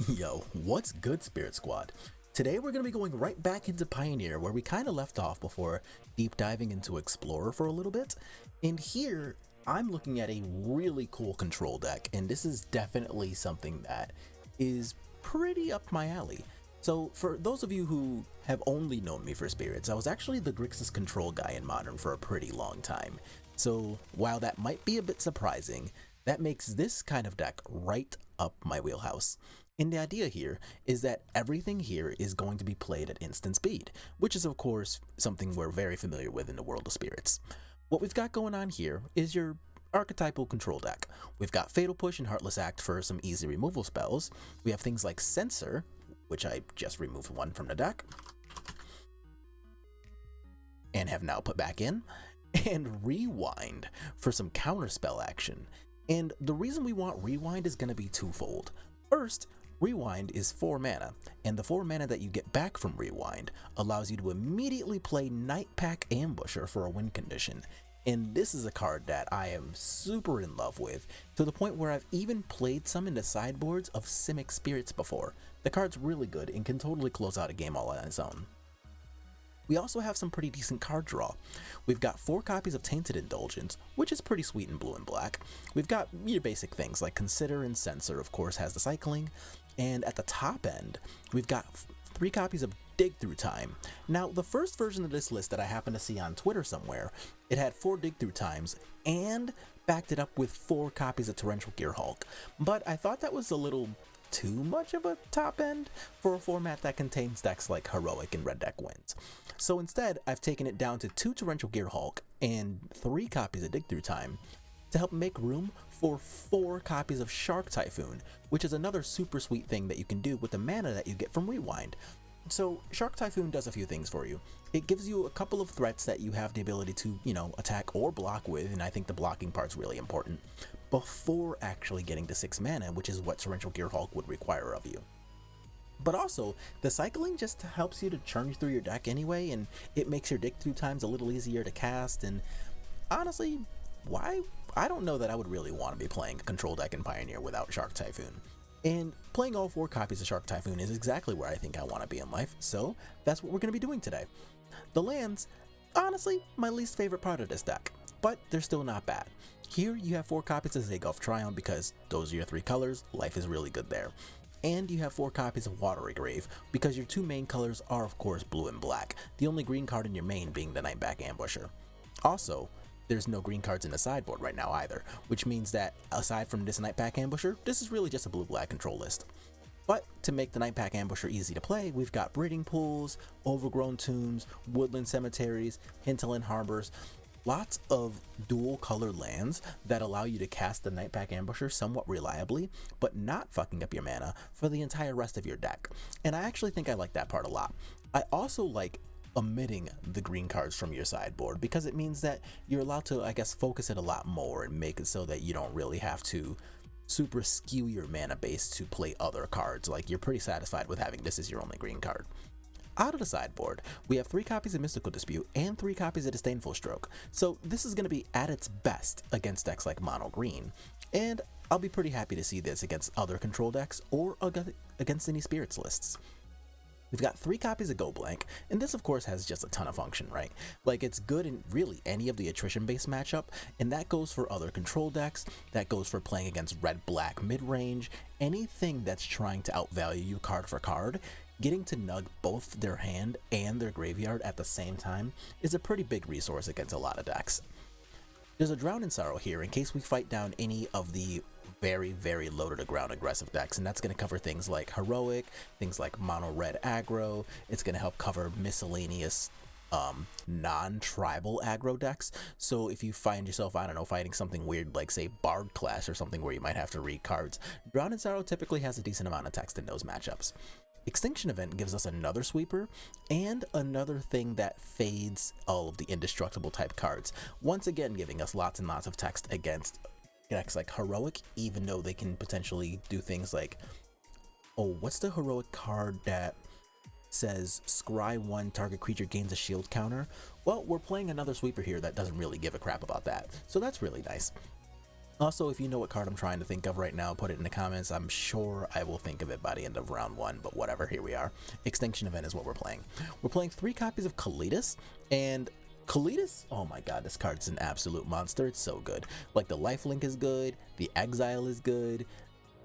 Yo, what's good, Spirit Squad? Today we're going to be going right back into Pioneer where we kind of left off before deep diving into Explorer for a little bit. And here, I'm looking at a really cool control deck, and this is definitely something that is pretty up my alley. So for those of you who have only known me for Spirits, I was actually the Grixis control guy in Modern for a pretty long time. So while that might be a bit surprising, that makes this kind of deck right up my wheelhouse. And the idea here is that everything here is going to be played at instant speed, which is of course something we're very familiar with in the world of Spirits. What we've got going on here is your archetypal control deck. We've got Fatal Push and Heartless Act for some easy removal spells. We have things like Censor, which I just removed one from the deck, and have now put back in, and Rewind for some counterspell action. And the reason we want Rewind is going to be twofold. First, Rewind is 4 mana, and the 4 mana that you get back from Rewind allows you to immediately play Nightpack Ambusher for a win condition. And this is a card that I am super in love with, to the point where I've even played some in the sideboards of Simic Spirits before. The card's really good and can totally close out a game all on its own. We also have some pretty decent card draw. We've got 4 copies of Tainted Indulgence, which is pretty sweet in blue and black. We've got your basic things like Consider and Censor, of course, has the cycling. And at the top end, we've got 3 copies of Dig Through Time. Now, the first version of this list that I happened to see on Twitter somewhere, it had 4 Dig Through Times and backed it up with 4 copies of Torrential Gearhulk. But I thought that was a little too much of a top end for a format that contains decks like Heroic and Red Deck Wins. So instead, I've taken it down to 2 Torrential Gearhulk and 3 copies of Dig Through Time to help make room for 4 copies of Shark Typhoon, which is another super sweet thing that you can do with the mana that you get from Rewind. So Shark Typhoon does a few things for you. It gives you a couple of threats that you have the ability to, attack or block with, and I think the blocking part's really important, before actually getting to 6 mana, which is what Torrential Gearhulk would require of you. But also, the cycling just helps you to churn through your deck anyway, and it makes your Dig Through Times a little easier to cast, and honestly, why? I don't know that I would really want to be playing a control deck in Pioneer without Shark Typhoon. And playing all 4 copies of Shark Typhoon is exactly where I think I want to be in life, so that's what we're going to be doing today. The lands, honestly, my least favorite part of this deck, but they're still not bad. Here you have 4 copies of Zagolf Triumph because those are your 3 colors, life is really good there. And you have 4 copies of Watery Grave, because your 2 main colors are of course blue and black, the only green card in your main being the Nightpack Ambusher. Also, there's no green cards in the sideboard right now either, which means that aside from this Nightpack Ambusher, this is really just a blue-black control list. But to make the Nightpack Ambusher easy to play, we've got Breeding Pools, Overgrown Tombs, Woodland Cemeteries, Hinterland Harbors, lots of dual color lands that allow you to cast the Nightpack Ambusher somewhat reliably, but not fucking up your mana for the entire rest of your deck. And I actually think I like that part a lot. I also like omitting the green cards from your sideboard, because it means that you're allowed to, I guess, focus it a lot more and make it so that you don't really have to super skew your mana base to play other cards. Like, you're pretty satisfied with having this as your only green card. Out of the sideboard, we have 3 copies of Mystical Dispute and 3 copies of Disdainful Stroke, so this is going to be at its best against decks like Mono Green, and I'll be pretty happy to see this against other control decks or against any Spirits lists. We've got 3 copies of Go Blank, and this of course has just a ton of function, right? Like, it's good in really any of the attrition-based matchup, and that goes for other control decks, that goes for playing against red-black mid-range, anything that's trying to outvalue you card for card. Getting to nug both their hand and their graveyard at the same time is a pretty big resource against a lot of decks. There's a Drown in Sorrow here in case we fight down any of the very, very low to the ground aggressive decks, and that's going to cover things like Heroic, things like Mono Red Aggro. It's going to help cover miscellaneous non-tribal aggro decks. So if you find yourself, I don't know, fighting something weird like, say, Bard Clash or something where you might have to read cards, Drown in Sorrow typically has a decent amount of text in those matchups. Extinction Event gives us another sweeper and another thing that fades all of the indestructible type cards, once again giving us lots and lots of text against decks like Heroic, even though they can potentially do things like, oh, what's the Heroic card that says scry 1, target creature gains a shield counter? Well, we're playing another sweeper here that doesn't really give a crap about that, so that's really nice. Also, if you know what card I'm trying to think of right now, put it in the comments. I'm sure I will think of it by the end of round 1, but whatever, here we are. Extinction Event is what we're playing. We're playing 3 copies of Kalitas, and Kalitas, oh my god, this card's an absolute monster. It's so good. Like, the lifelink is good, the exile is good,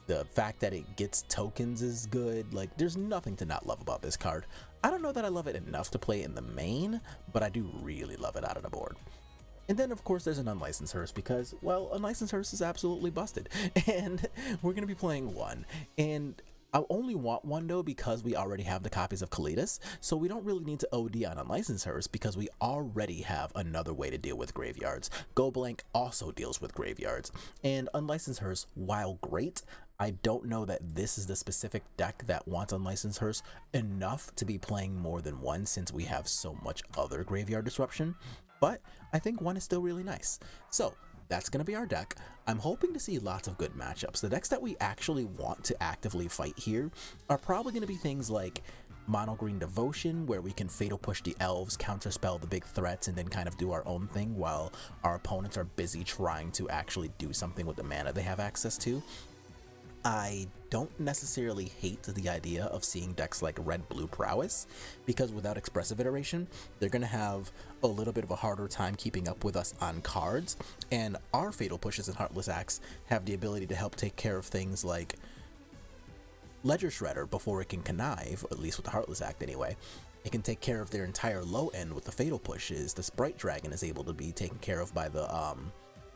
the fact that it gets tokens is good. Like, there's nothing to not love about this card. I don't know that I love it enough to play in the main, but I do really love it out of the board. And then, of course, there's an unlicensed hearse because, well, unlicensed hearse is absolutely busted. And we're going to be playing 1. And I only want 1, though, because we already have the copies of Kalitas. So we don't really need to OD on unlicensed hearse because we already have another way to deal with graveyards. Go Blank also deals with graveyards. And unlicensed hearse, while great, I don't know that this is the specific deck that wants unlicensed hearse enough to be playing more than 1 since we have so much other graveyard disruption. But I think 1 is still really nice. So that's going to be our deck. I'm hoping to see lots of good matchups. The decks that we actually want to actively fight here are probably going to be things like Mono Green Devotion, where we can Fatal Push the elves, counterspell the big threats, and then kind of do our own thing while our opponents are busy trying to actually do something with the mana they have access to. I don't necessarily hate the idea of seeing decks like Red-Blue Prowess, because without Expressive Iteration, they're going to have a little bit of a harder time keeping up with us on cards, and our Fatal Pushes and Heartless Acts have the ability to help take care of things like Ledger Shredder before it can connive, at least with the Heartless Act anyway. It can take care of their entire low end with the Fatal Pushes. The Sprite Dragon is able to be taken care of by the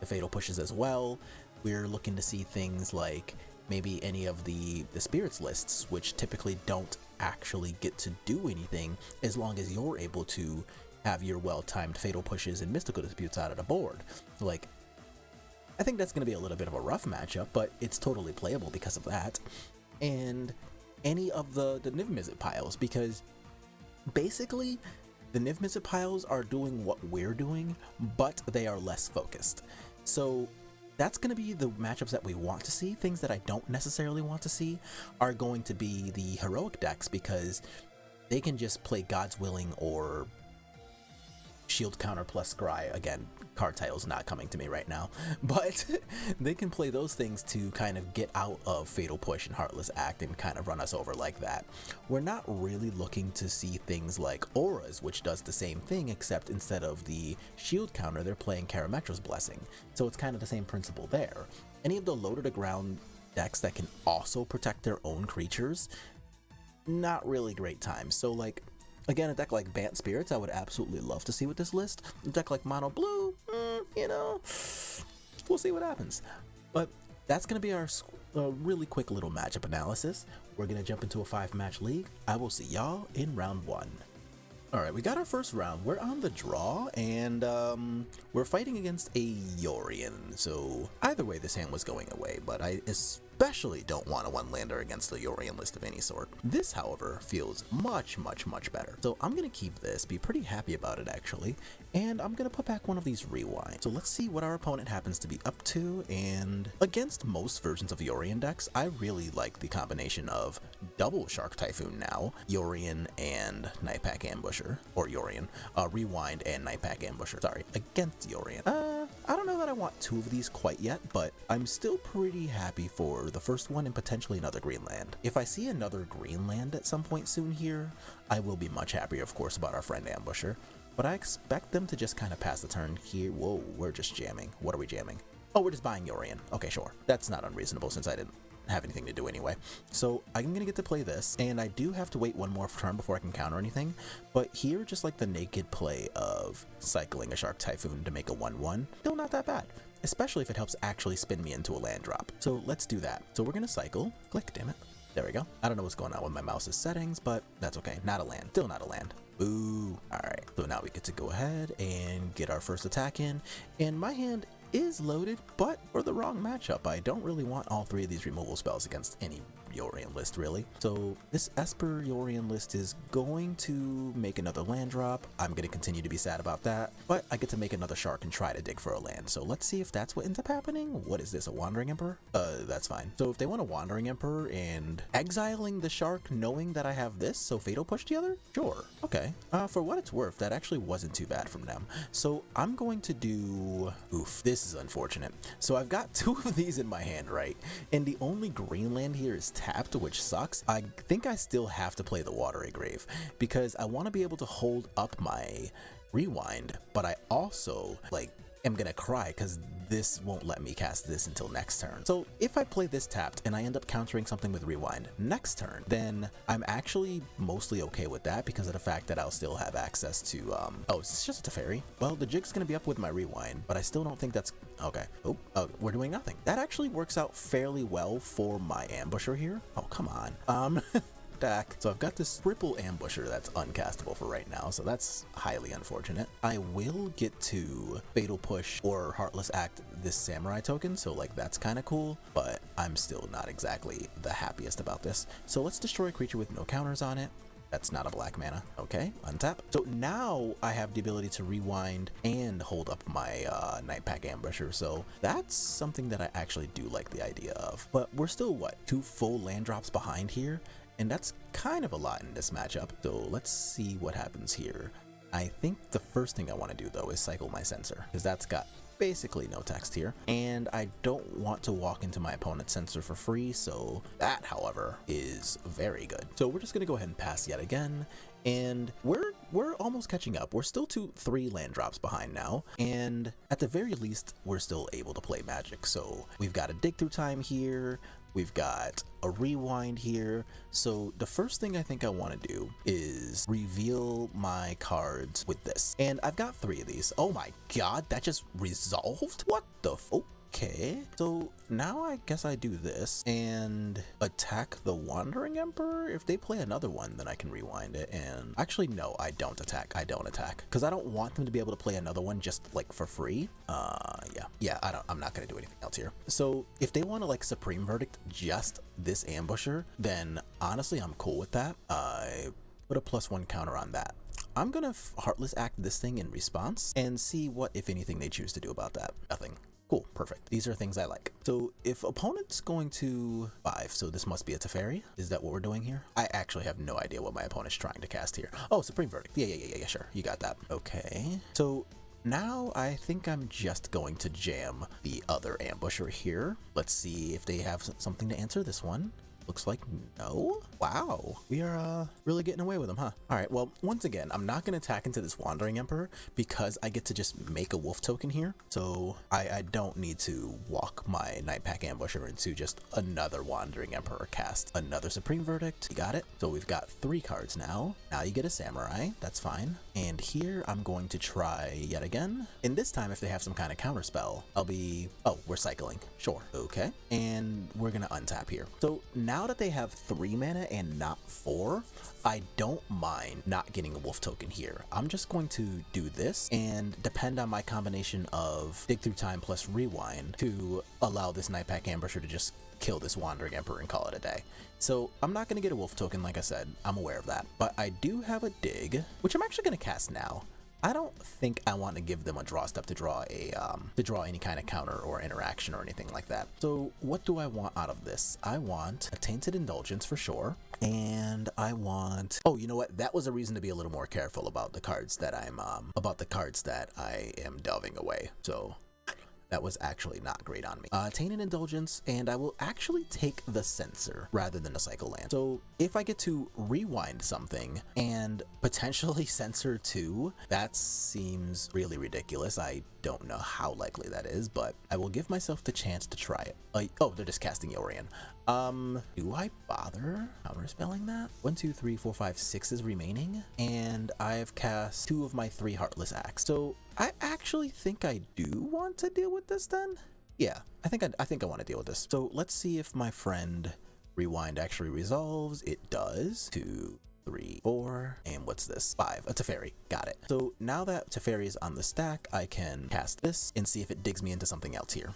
Fatal Pushes as well. We're looking to see things like maybe any of the spirits lists, which typically don't actually get to do anything as long as you're able to have your well-timed Fatal Pushes and Mystical Disputes out of the board. Like, I think that's going to be a little bit of a rough matchup, but it's totally playable because of that. And any of the Niv Mizzet piles, because basically the Niv Mizzet piles are doing what we're doing, but they are less focused. So that's going to be the matchups that we want to see. Things that I don't necessarily want to see are going to be the heroic decks, because they can just play God's Willing or Shield Counter plus Scry. Again, card title's not coming to me right now, but they can play those things to kind of get out of Fatal Push and Heartless Act and kind of run us over like that. We're not really looking to see things like Auras, which does the same thing, except instead of the shield counter, they're playing Karametra's Blessing. So it's kind of the same principle there. Any of the low to the ground decks that can also protect their own creatures, not really great times. So like, again, a deck like Bant Spirits, I would absolutely love to see with this list. A deck like Mono Blue, you know, we'll see what happens. But that's going to be our really quick little matchup analysis. We're going to jump into a 5-match league. I will see y'all in round 1. Alright, we got our first round. We're on the draw, and we're fighting against a Yorion. So either way, this hand was going away, but I especially don't want a one-lander against the Yorion list of any sort. This, however, feels much, much, much better. So I'm going to keep this, be pretty happy about it actually, and I'm going to put back one of these Rewind. So let's see what our opponent happens to be up to, and against most versions of Yorion decks, I really like the combination of double Shark Typhoon now, Yorion and Nightpack Ambusher, or Yorion, Rewind and Nightpack Ambusher, sorry, against Yorion. I don't know that I want 2 of these quite yet, but I'm still pretty happy for the first one and potentially another green land. If I see another green land at some point soon here, I will be much happier, of course, about our friend Ambusher, but I expect them to just kind of pass the turn here. Whoa, we're just jamming. What are we jamming? Oh, we're just buying Yorion. Okay, sure. That's not unreasonable since I didn't have anything to do anyway. So I'm gonna get to play this, and I do have to wait one more turn before I can counter anything, but here, just like the naked play of cycling a Shark Typhoon to make a 1/1, still not that bad, especially if it helps actually spin me into a land drop. So let's do that. So we're gonna cycle, click, damn it. There we go. I don't know what's going on with my mouse's settings, but that's okay. Not a land, still not a land. Boo. All right, so now we get to go ahead and get our first attack in, and my hand is loaded, but for the wrong matchup. I don't really want all 3 of these removal spells against any Yorion list, really. So this Esper Yorion list is going to make another land drop. I'm going to continue to be sad about that, but I get to make another shark and try to dig for a land. So let's see if that's what ends up happening. What is this, a Wandering Emperor? That's fine. So if they want a Wandering Emperor and exiling the shark knowing that I have this, so Fatal Push together? Sure. Okay. For what it's worth, that actually wasn't too bad from them. So I'm going to do... Oof, this is unfortunate. So I've got two of these in my hand, right? And the only green land here is tapped, which sucks. I think I still have to play the Watery Grave because I want to be able to hold up my rewind, but I also, like, am gonna cry because this won't let me cast this until next turn. So if I play this tapped and I end up countering something with rewind next turn, then I'm actually mostly okay with that because of the fact that I'll still have access to, oh, it's just a Teferi. Well, the jig's gonna be up with my rewind, but I still don't think that's, okay. Oh, we're doing nothing. That actually works out fairly well for my ambusher here. Oh, come on. Deck. So I've got this triple ambusher that's uncastable for right now, so that's highly unfortunate. I will get to Fatal Push or Heartless Act this Samurai token, so like that's kind of cool, but I'm still not exactly the happiest about this. So let's destroy a creature with no counters on it. That's not a black mana. Okay, untap. So now I have the ability to rewind and hold up my Nightpack Ambusher. So that's something that I actually do like the idea of. But we're still, what, 2 full land drops behind here? And that's kind of a lot in this matchup. So let's see what happens here. I think the first thing I want to do though is cycle my Censor, because that's got basically no text here. And I don't want to walk into my opponent's Censor for free, so that, however, is very good. So we're just going to go ahead and pass yet again. And we're almost catching up. We're still 3 land drops behind now, and at the very least, we're still able to play Magic. So we've got a dig through time here. We've got a rewind here. So the first thing I think I want to do is reveal my cards with this. And I've got 3 of these. Oh my god, that just resolved? What the okay. So now I guess I do this and attack the Wandering Emperor. If they play another one, then I can rewind it. And actually, no, I don't attack. Because I don't want them to be able to play another one just like for free. Yeah, I'm not gonna do anything else here. So if they want to like Supreme Verdict just this ambusher, then honestly, I'm cool with that. I put a +1 counter on that. I'm gonna Heartless Act this thing in response and see what, if anything, they choose to do about that. Nothing. Cool, perfect. These are things I like. So if opponent's going to 5, so this must be a Teferi. Is that what we're doing here? I actually have no idea what my opponent's trying to cast here. Oh, Supreme Verdict. Yeah, sure. You got that. Okay. So now I think I'm just going to jam the other ambusher here. Let's see if they have something to answer this one. Looks like no. Wow, we are really getting away with them, huh? All right, well, once again, I'm not gonna attack into this Wandering Emperor because I get to just make a wolf token here. So I don't need to walk my Nightpack Ambusher into just another Wandering Emperor cast. Another Supreme Verdict, you got it. So we've got 3 cards now. Now you get a Samurai, that's fine. And here I'm going to try yet again. And this time, if they have some kind of counterspell, I'll be, oh, we're cycling, sure, okay. And we're gonna untap here. So now that they have 3 mana and not 4, I don't mind not getting a wolf token here. I'm just going to do this and depend on my combination of dig through time plus rewind to allow this Nightpack Ambusher to just kill this Wandering Emperor and call it a day. So I'm not going to get a wolf token, like I said, I'm aware of that, but I do have a dig, which I'm actually going to cast now. I don't think I want to give them a draw step to draw any kind of counter or interaction or anything like that. So what do I want out of this? I want a Tainted Indulgence for sure. And I want, oh, you know what? That was a reason to be a little more careful about the cards that I am delving away. So that was actually not great on me. Tainted Indulgence, and I will actually take the Censor rather than a Cycle Land. So if I get to rewind something and potentially Censor 2, that seems really ridiculous. I don't know how likely that is, but I will give myself the chance to try it. Oh, they're just casting Yorion. Do I bother counterspelling that? 1, 2, 3, 4, 5, 6 is remaining, and I've cast 2 of my 3 Heartless Acts. So I actually think I do want to deal with this then. Yeah, I think I want to deal with this. So let's see if my friend Rewind actually resolves. It does. 2, 3, 4, and what's this? 5, a Teferi. Got it. So now that Teferi is on the stack, I can cast this and see if it digs me into something else here.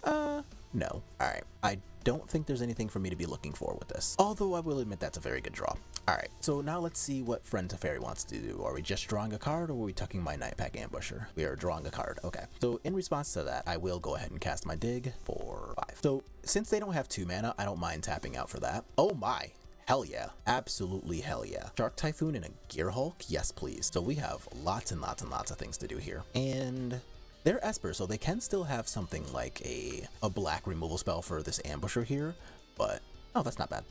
No. Alright. I don't think there's anything for me to be looking for with this. Although I will admit that's a very good draw. Alright, so now let's see what Friend Teferi wants to do. Are we just drawing a card, or are we tucking my Night Pack Ambusher? We are drawing a card. Okay. So in response to that, I will go ahead and cast my dig for 5. So since they don't have 2 mana, I don't mind tapping out for that. Oh my. Hell yeah. Absolutely hell yeah. Shark Typhoon and a Gear Hulk? Yes, please. So we have lots and lots and lots of things to do here. And they're Esper, so they can still have something like a black removal spell for this Ambusher here, but oh, that's not bad.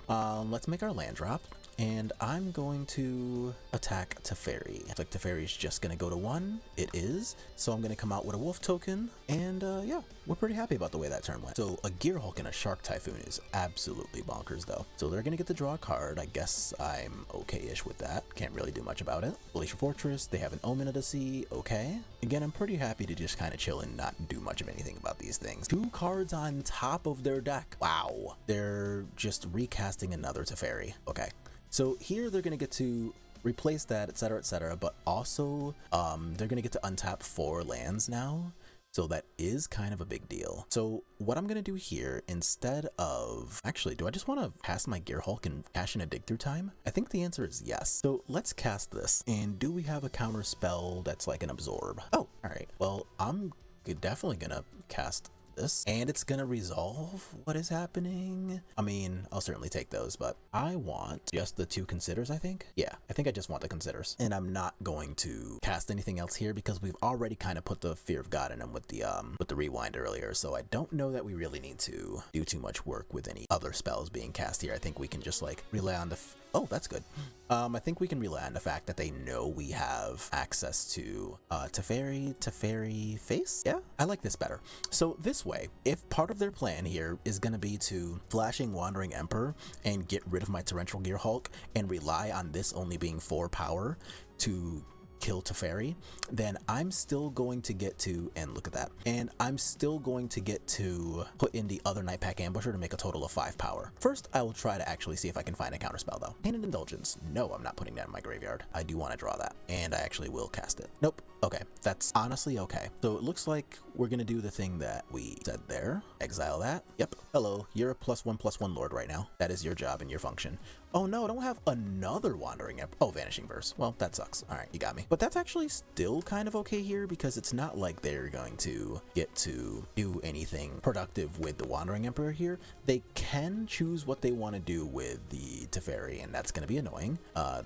Let's make our land drop, and I'm going to attack Teferi. It's like Teferi's just gonna go to 1. It is, so I'm gonna come out with a wolf token, and yeah, we're pretty happy about the way that turn went. So a Gear Hulk and a Shark Typhoon is absolutely bonkers though. So they're gonna get to draw a card. I guess I'm okay-ish with that. Can't really do much about it. Glacier Fortress, they have an Omen of the Sea, okay. Again, I'm pretty happy to just kind of chill and not do much of anything about these things. 2 cards on top of their deck. Wow. They're just recasting another Teferi. Okay. So here they're going to get to replace that, etc., but also they're going to get to untap 4 lands now. So that is kind of a big deal. So what I'm going to do here, instead of... Actually, do I just want to cast my Gear Hulk and cash in a dig through time? I think the answer is yes. So let's cast this. And do we have a counter spell that's like an absorb? Oh, all right. Well, I'm definitely going to cast this, and it's gonna resolve what is happening. I mean, I'll certainly take those, but I want just the 2 considers, I think. Yeah, I think I just want the considers, and I'm not going to cast anything else here because we've already kind of put the Fear of God in them with the rewind earlier, so I don't know that we really need to do too much work with any other spells being cast here. I think we can just like rely on the oh, that's good. I think we can rely on the fact that they know we have access to Teferi face. Yeah, I like this better. So this way, if part of their plan here is going to be to flashing Wandering Emperor and get rid of my Torrential Gear Hulk and rely on this only being 4 power to kill Teferi, then I'm still going to get to, and look at that, and I'm still going to get to put in the other Night Pack Ambusher to make a total of 5 power. First, I will try to actually see if I can find a counterspell though. Painted Indulgence. No, I'm not putting that in my graveyard. I do want to draw that, and I actually will cast it. Nope. Okay, that's honestly okay. So it looks like we're gonna do the thing that we said there. Exile that. Yep. Hello, you're a +1/+1 lord right now. That is your job and your function. Oh no, I don't have another Wandering Emperor. Oh, Vanishing Verse. Well, that sucks. All right, you got me. But that's actually still kind of okay here because it's not like they're going to get to do anything productive with the Wandering Emperor here. They can choose what they want to do with the Teferi, and that's going to be annoying.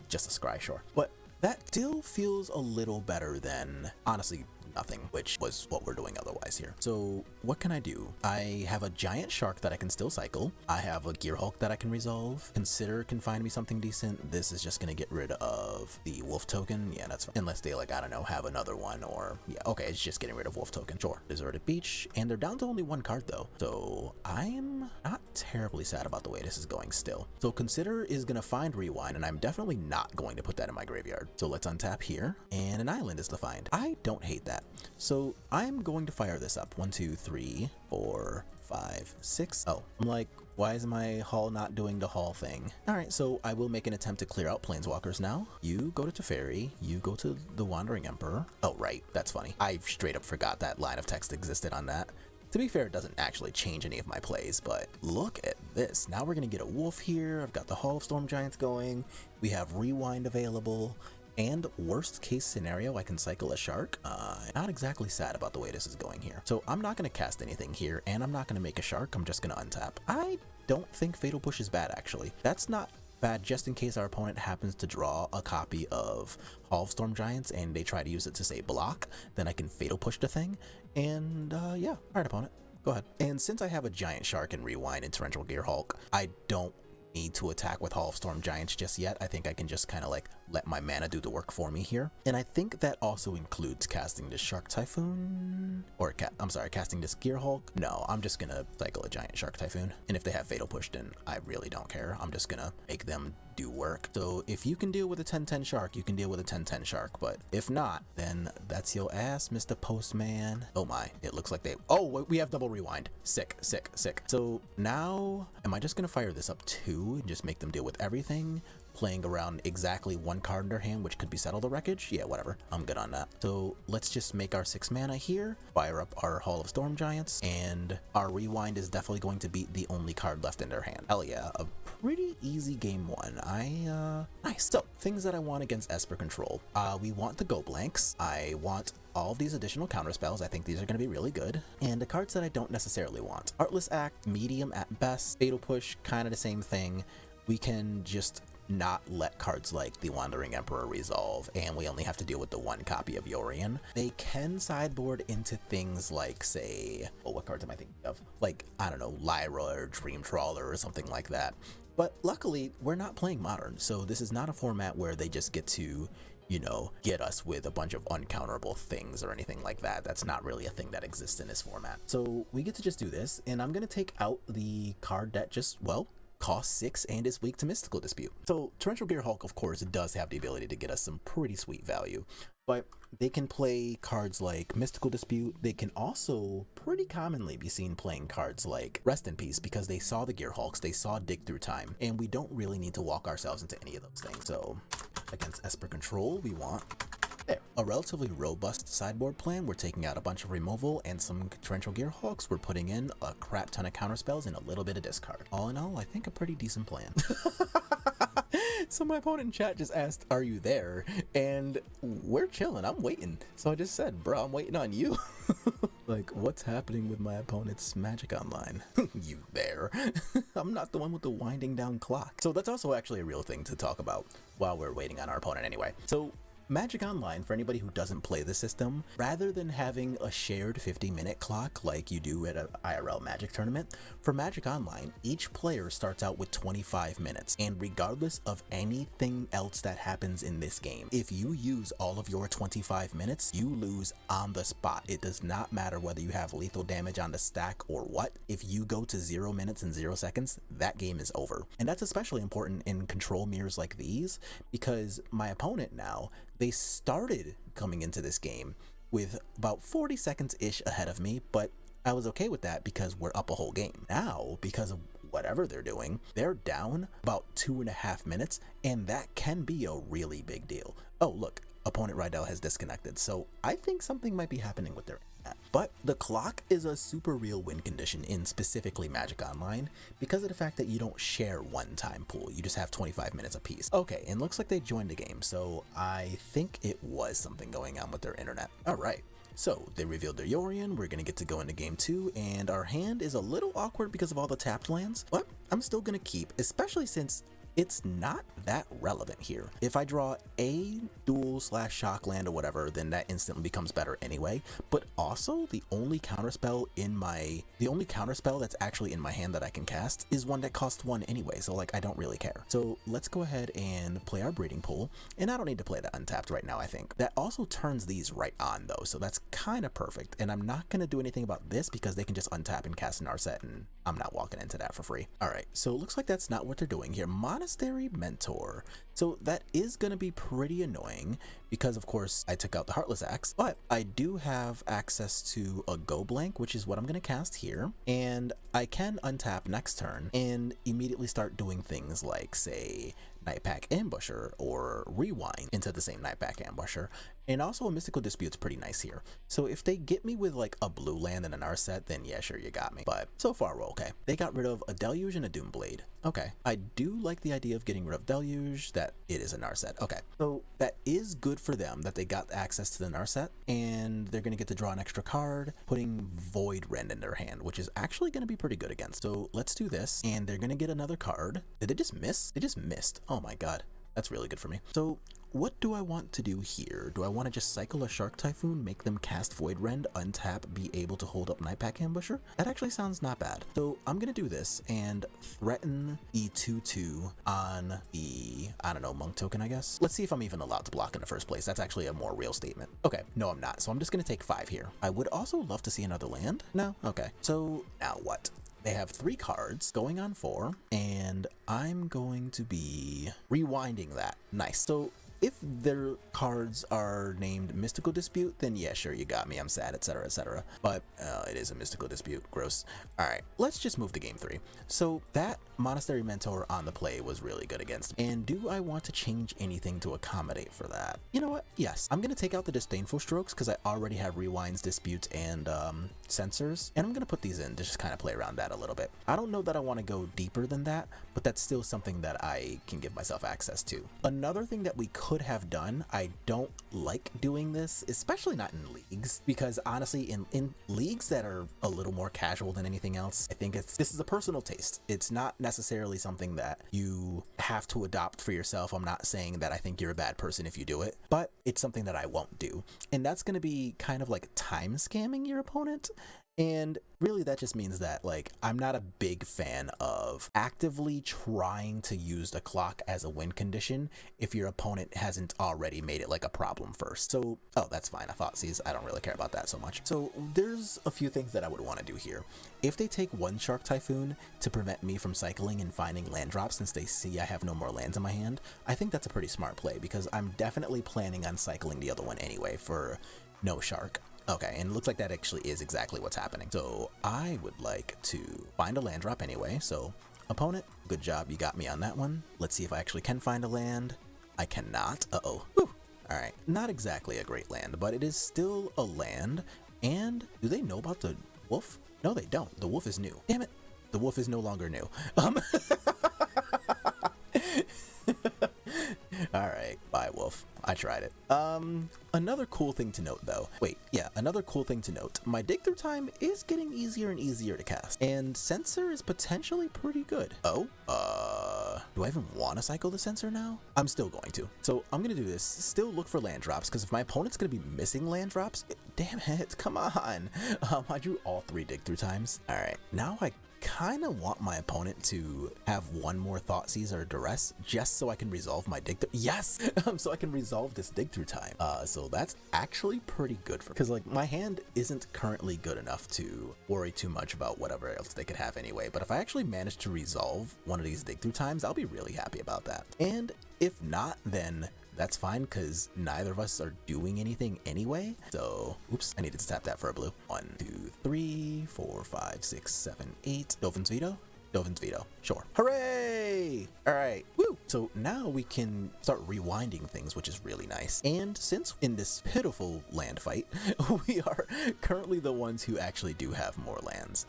Just a scry, sure. But that still feels a little better than, honestly, nothing, which was what we're doing otherwise here. So what can I do? I have a giant shark that I can still cycle. I have a Gear Hulk that I can resolve. Consider can find me something decent. This is just gonna get rid of the wolf token. Yeah, that's fine. Unless they, like, I don't know, have another one, or yeah, okay, it's just getting rid of wolf token. Sure. Deserted Beach, and they're down to only 1 card though. So I'm not terribly sad about the way this is going still. So Consider is gonna find Rewind, and I'm definitely not going to put that in my graveyard. So let's untap here, and an island is defined. I don't hate that. So I'm going to fire this up. 1, 2, 3, 4, 5, 6. Oh, I'm like, why is my Hall not doing the Hall thing? All right, so I will make an attempt to clear out Planeswalkers now. You go to Teferi, you go to the Wandering Emperor. Oh, right, that's funny. I straight up forgot that line of text existed on that. To be fair, it doesn't actually change any of my plays, but look at this. Now we're gonna get a wolf here. I've got the Hall of Storm Giants going. We have Rewind available. And worst case scenario, I can cycle a shark. Not exactly sad about the way this is going here. So I'm not going to cast anything here, and I'm not going to make a shark. I'm just going to untap. I don't think Fatal Push is bad, actually. That's not bad, just in case our opponent happens to draw a copy of Hall of Storm Giants and they try to use it to, say, block. Then I can Fatal Push the thing. And yeah, all right, opponent, go ahead. And since I have a giant shark and Rewind and Torrential Gear Hulk, I don't need to attack with Hall of Storm Giants just yet. I think I can just kind of like let my mana do the work for me here. And I think that also includes casting this Shark Typhoon, or I'm sorry, casting this Gear Hulk. No, I'm just gonna cycle a giant Shark Typhoon. And if they have Fatal Push, then I really don't care. I'm just gonna make them do work. So if you can deal with a 10/10 shark, you can deal with a 10/10 shark, but if not, then that's your ass, Mr. Postman. Oh my, it looks like they, oh, we have double rewind. Sick, sick, sick. So now, am I just gonna fire this up too and just make them deal with everything? playing around exactly one card in their hand, which could be Settle the Wreckage. Yeah, whatever. I'm good on that. So let's just make our 6 mana here, fire up our Hall of Storm Giants, and our Rewind is definitely going to beat the only card left in their hand. Hell yeah, a pretty easy game one. Nice. So, things that I want against Esper control. We want the Go Blanks. I want all of these additional counterspells. I think these are going to be really good. And the cards that I don't necessarily want. Heartless Act, medium at best. Fatal Push, kind of the same thing. We can just not let cards like the Wandering Emperor resolve, and we only have to deal with the one copy of Yorion. They can sideboard into things like, say, well, what cards am I thinking of? Like, I don't know, Lyra or Dream Trawler or something like that. But luckily, we're not playing Modern, so this is not a format where they just get to, you know, get us with a bunch of uncounterable things or anything like that. That's not really a thing that exists in this format. So we get to just do this, and I'm going to take out the card that just, well, costs 6 and is weak to Mystical Dispute. So Torrential Gearhulk, of course, does have the ability to get us some pretty sweet value, but they can play cards like Mystical Dispute. They can also pretty commonly be seen playing cards like Rest in Peace, because they saw the Gearhulks, they saw Dig Through Time, and we don't really need to walk ourselves into any of those things. So against Esper control, we want a relatively robust sideboard plan. We're taking out a bunch of removal and some Torrential Gearhulks. We're putting in a crap ton of counterspells and a little bit of discard. All in all, I think a pretty decent plan. So my opponent in chat just asked, are you there? And we're chilling, I'm waiting. So I just said, bro, I'm waiting on you. Like, what's happening with my opponent's Magic Online? You there? I'm not the one with the winding down clock. So that's also actually a real thing to talk about while we're waiting on our opponent anyway. So Magic Online, for anybody who doesn't play the system, rather than having a shared 50-minute clock like you do at an IRL Magic tournament, for Magic Online, each player starts out with 25 minutes, and regardless of anything else that happens in this game, if you use all of your 25 minutes, you lose on the spot. It does not matter whether you have lethal damage on the stack or what. If you go to 0 minutes and 0 seconds, that game is over. And that's especially important in control mirrors like these, because my opponent now, they started coming into this game with about 40 seconds-ish ahead of me, but I was okay with that because we're up a whole game. Now, because of whatever they're doing, they're down about 2.5 minutes, and that can be a really big deal. Oh, look, opponent Rydell has disconnected, so I think something might be happening with their internet. But the clock is a super real win condition in specifically Magic Online because of the fact that you don't share one time pool, you just have 25 minutes apiece. Okay, and looks like they joined the game, so I think it was something going on with their internet. All right. So they revealed their Yorion, we're gonna get to go into game 2, and our hand is a little awkward because of all the tapped lands, but I'm still gonna keep, especially since it's not that relevant here. If I draw a dual/shock land or whatever, then that instantly becomes better anyway. But also the only counterspell that's actually in my hand that I can cast is one that costs 1 anyway, so like I don't really care. So let's go ahead and play our breeding pool, and I don't need to play that untapped right now. I think that also turns these right on though, so that's kind of perfect. And I'm not gonna do anything about this because they can just untap and cast an Narset, and I'm not walking into that for free. All right, so it looks like that's not what they're doing here. Monastery Mentor. So that is going to be pretty annoying because of course I took out the Heartless Axe, but I do have access to a Go Blank, which is what I'm going to cast here, and I can untap next turn and immediately start doing things like, say, Nightpack Ambusher or Rewind into the same Nightpack Ambusher. And also a Mystical Dispute's pretty nice here. So if they get me with like a blue land and an Narset, then yeah, sure, you got me. But so far we're okay. They got rid of a Deluge and a Doomblade. Okay, I do like the idea of getting rid of Deluge, that it is a Narset. Okay, so that is good for them that they got access to the Narset, and they're gonna get to draw an extra card, putting Void Rend in their hand, which is actually gonna be pretty good against. So let's do this, and they're gonna get another card. Did they just miss? They just missed. Oh my god, that's really good for me. So what do I want to do here? Do I want to just cycle a Shark Typhoon, make them cast Void Rend, untap, be able to hold up Nightpack Ambusher? That actually sounds not bad. So I'm gonna do this and threaten the 2/2 on the, I don't know, Monk token, I guess. Let's see if I'm even allowed to block in the first place. That's actually a more real statement. Okay, no I'm not. So I'm just gonna take 5 here. I would also love to see another land. No? Okay. So now what? They have 3 cards going on 4, and I'm going to be rewinding that. Nice. So if their cards are named Mystical Dispute, then yeah, sure, you got me, I'm sad, etc, etc. But it is a Mystical Dispute, gross. Alright, let's just move to game 3. So that Monastery Mentor on the play was really good against me. And do I want to change anything to accommodate for that? You know what? Yes, I'm gonna take out the Disdainful Strokes because I already have Rewinds, Disputes, and Censors, and I'm gonna put these in to just kind of play around that a little bit. I don't know that I want to go deeper than that, but that's still something that I can give myself access to. Another thing that we could have done, I don't like doing this, especially not in leagues, because honestly, in leagues that are a little more casual than anything else, I think this is a personal taste. It's not necessarily something that you have to adopt for yourself. I'm not saying that I think you're a bad person if you do it, but it's something that I won't do. And that's going to be kind of like time scamming your opponent. And really that just means that, like, I'm not a big fan of actively trying to use the clock as a win condition if your opponent hasn't already made it like a problem first. So, oh, that's fine. I thought, see, I don't really care about that so much. So there's a few things that I would want to do here. If they take one Shark Typhoon to prevent me from cycling and finding land drops since they see I have no more lands in my hand, I think that's a pretty smart play because I'm definitely planning on cycling the other one anyway for no Shark. Okay, and it looks like that actually is exactly what's happening. So I would like to find a land drop anyway. So opponent, good job, you got me on that one. Let's see if I actually can find a land. I cannot. Uh-oh. Whew. All right, not exactly a great land, but it is still a land. And do they know about the wolf? No, they don't. The wolf is new. Damn it. The wolf is no longer new. All right, bye wolf. I tried it. Another cool thing to note though. Wait, yeah, another cool thing to note. My dig through time is getting easier and easier to cast, and Censor is potentially pretty good. Oh, do I even want to cycle the Censor now? I'm still going to. So I'm gonna do this. Still look for land drops, because if my opponent's gonna be missing land drops, damn it, come on. I drew all 3 dig through times. All right, now I kind of want my opponent to have one more Thoughtseize or Duress just so I can resolve my dig through. Yes! So I can resolve this dig through time. So that's actually pretty good for, because like my hand isn't currently good enough to worry too much about whatever else they could have anyway. But if I actually manage to resolve one of these dig through times, I'll be really happy about that. And if not, then that's fine because neither of us are doing anything anyway. So, oops, I needed to tap that for a blue. 1, 2, 3, 4, 5, 6, 7, 8. Dolphin's Veto? Dolphin's Veto. Sure. Hooray! All right. Woo! So now we can start rewinding things, which is really nice. And since in this pitiful land fight, we are currently the ones who actually do have more lands,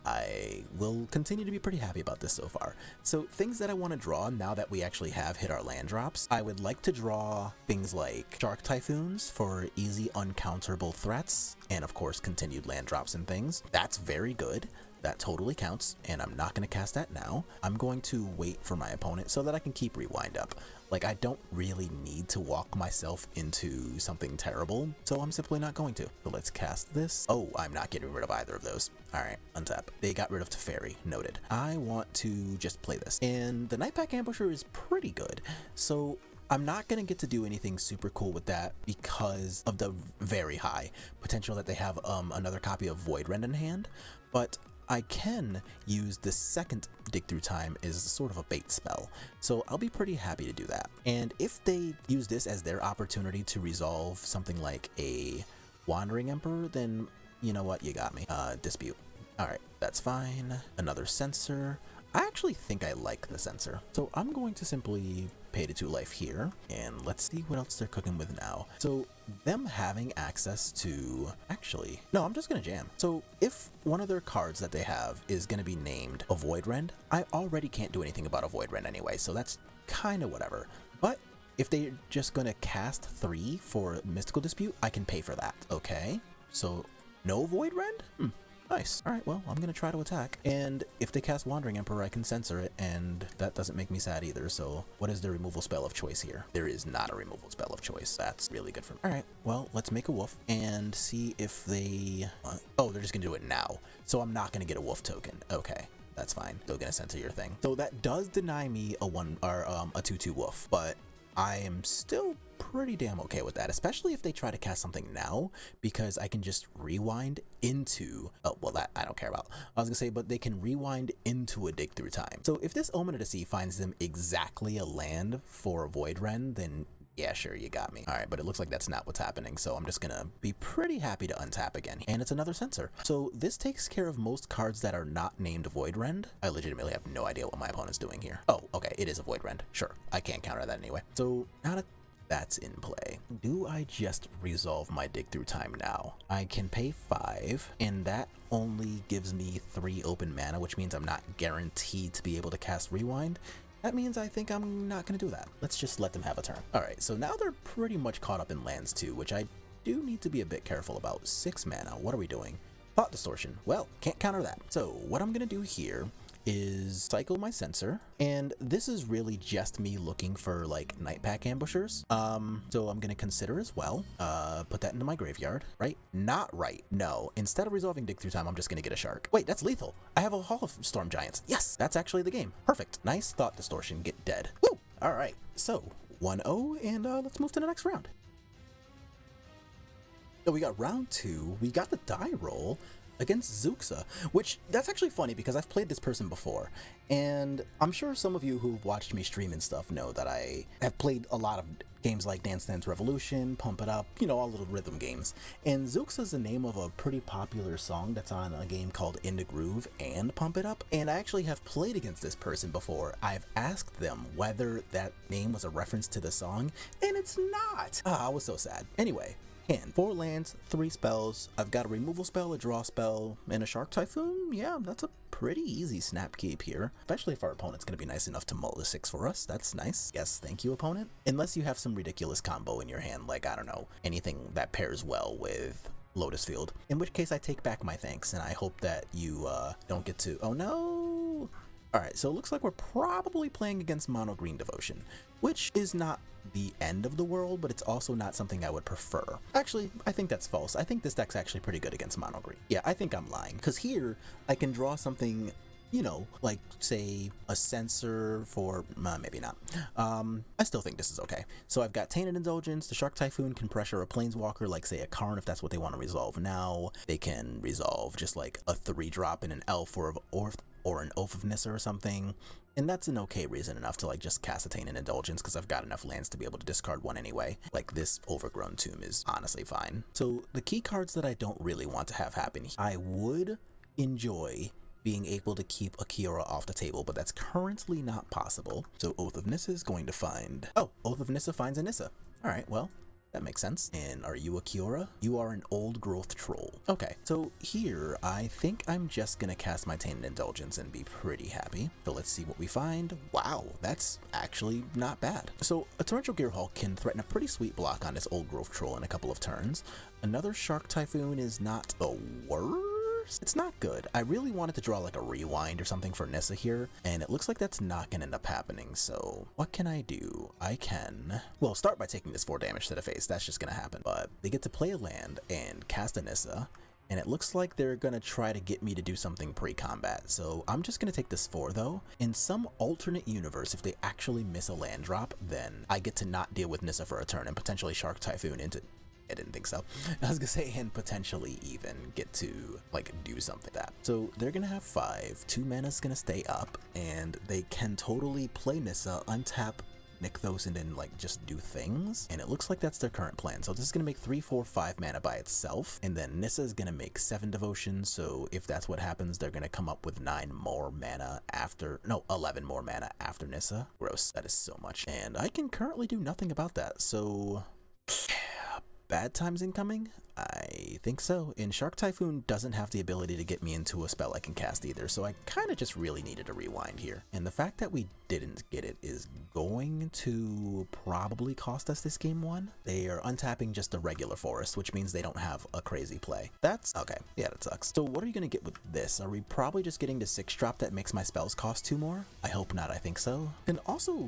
I will continue to be pretty happy about this so far. So things that I want to draw now that we actually have hit our land drops, I would like to draw things like Shark Typhoons for easy uncounterable threats, and of course continued land drops and things. That's very good. That totally counts, and I'm not going to cast that now. I'm going to wait for my opponent so that I can keep Rewind up. Like, I don't really need to walk myself into something terrible, so I'm simply not going to. So let's cast this. Oh, I'm not getting rid of either of those. All right, untap. They got rid of Teferi, noted. I want to just play this, and the Nightpack Ambusher is pretty good, so I'm not going to get to do anything super cool with that because of the very high potential that they have another copy of Voidrend in hand, but I can use the second dig through time as sort of a bait spell, so I'll be pretty happy to do that. And if they use this as their opportunity to resolve something like a Wandering Emperor, then you know what, you got me. Dispute. Alright, that's fine. Another Censor. I actually think I like the Censor, so I'm going to simply pay to 2 life here, and let's see what else they're cooking with now. So them having access to, actually, no, I'm just gonna jam. So if one of their cards that they have is gonna be named a Voidrend, I already can't do anything about a Voidrend anyway, so that's kind of whatever. But if they're just gonna cast 3 for Mystical Dispute, I can pay for that. Okay, so no Voidrend? Nice. Alright, well, I'm gonna try to attack. And if they cast Wandering Emperor, I can censor it, and that doesn't make me sad either, so what is the removal spell of choice here? There is not a removal spell of choice. That's really good for me. Alright, well, let's make a wolf and see if they... oh, they're just gonna do it now. So I'm not gonna get a wolf token. Okay. That's fine. Still gonna censor your thing. So that does deny me a 2/2 wolf, but I am still pretty damn okay with that, especially if they try to cast something now, because I can just rewind into, oh, well, that I don't care about. I was gonna say, but they can rewind into a dig through time. So if this Omen of the Sea finds them exactly a land for a Voidrend, then Yeah, sure, you got me. All right, but it looks like that's not what's happening, so I'm just gonna be pretty happy to untap again. And it's another sensor. So this takes care of most cards that are not named Void Rend. I legitimately have no idea what my opponent's doing here. Oh, okay, it is a Void Rend. Sure, I can't counter that anyway. So now that that's in play, do I just resolve my Dig Through Time now? I can pay 5, and that only gives me 3 open mana, which means I'm not guaranteed to be able to cast Rewind. That means I think I'm not going to do that. Let's just let them have a turn. All right, so now they're pretty much caught up in lands too, which I do need to be a bit careful about. 6 mana, what are we doing? Thought Distortion, well, can't counter that. So what I'm going to do here is cycle my sensor, and this is really just me looking for like Night Pack ambushers. So I'm gonna consider as well, put that into my graveyard, right? Not right, no. Instead of resolving Dig Through Time, I'm just gonna get a shark. Wait, that's lethal. I have a Hall of Storm Giants. Yes, that's actually the game. Perfect. Nice Thought Distortion, get dead. Woo! All right, so 1-0, and let's move to the next round. So we got round 2, we got the die roll against Zuxa, which that's actually funny because I've played this person before, and I'm sure some of you who've watched me stream and stuff know that I have played a lot of games like Dance Dance Revolution, Pump It Up, you know, all little rhythm games. And Zuxa is the name of a pretty popular song that's on a game called In the Groove and Pump It Up, and I actually have played against this person before. I've asked them whether that name was a reference to the song, and it's not. I was so sad. Anyway, hand 4 lands, 3 spells. I've got a removal spell, a draw spell, and a Shark Typhoon. Yeah, that's a pretty easy snap keep here, especially if our opponent's gonna be nice enough to mull the 6 for us. That's nice. Yes, thank you, opponent. Unless you have some ridiculous combo in your hand, like, I don't know, anything that pairs well with Lotus Field, in which case I take back my thanks, and I hope that you don't get to— oh no! Alright, so it looks like we're probably playing against Mono Green Devotion, which is not the end of the world, but it's also not something I would prefer. Actually, I think that's false. I think this deck's actually pretty good against Mono Green. Yeah, I think I'm lying, because here I can draw something, you know, like, say, a Censor for— maybe not. I still think this is okay. So I've got Tainted Indulgence. The Shark Typhoon can pressure a Planeswalker, like, say, a Karn, if that's what they want to resolve now. They can resolve just, like, a 3-drop and an Elf or an Oath of Nissa or something. And that's an okay reason enough to, like, just cast a Tainted Indulgence, because I've got enough lands to be able to discard one anyway. Like, this Overgrown Tomb is honestly fine. So the key cards that I don't really want to have happen, I would enjoy being able to keep a Kiora off the table, but that's currently not possible. So Oath of Nissa is going to find— oh, Oath of Nissa finds a Nissa. All right, well, that makes sense. And are you a Kiora? You are an Old Growth Troll. Okay, so here, I think I'm just gonna cast my Tainted Indulgence and be pretty happy. So let's see what we find. Wow, that's actually not bad. So a Torrential Gearhulk can threaten a pretty sweet block on this Old Growth Troll in a couple of turns. Another Shark Typhoon is not the worst. It's not good. I really wanted to draw like a Rewind or something for Nissa here, and it looks like that's not gonna end up happening. So what can I do? I can— well, start by taking this 4 damage to the face. That's just gonna happen. But they get to play a land and cast a Nissa, and it looks like they're gonna try to get me to do something pre-combat. So I'm just gonna take this 4 though. In some alternate universe, if they actually miss a land drop, then I get to not deal with Nissa for a turn and potentially Shark Typhoon into— I didn't think so. I was gonna say, and potentially even get to, like, do something like that. So they're gonna have 5, 2 mana's gonna stay up, and they can totally play Nissa, untap Nykthos, and then, like, just do things. And it looks like that's their current plan. So this is gonna make 3, 4, 5 mana by itself, and then Nissa is gonna make 7 devotion. So if that's what happens, they're gonna come up with 9 more mana after— no, 11 more mana after Nissa. Gross, that is so much. And I can currently do nothing about that, so— bad times incoming? I think so. And Shark Typhoon doesn't have the ability to get me into a spell I can cast either, so I kind of just really needed a Rewind here. And the fact that we didn't get it is going to probably cost us this game 1. They are untapping just a regular forest, which means they don't have a crazy play. That's okay. Yeah, that sucks. So what are you gonna get with this? Are we probably just getting the 6-drop that makes my spells cost 2 more? I hope not. I think so. And also,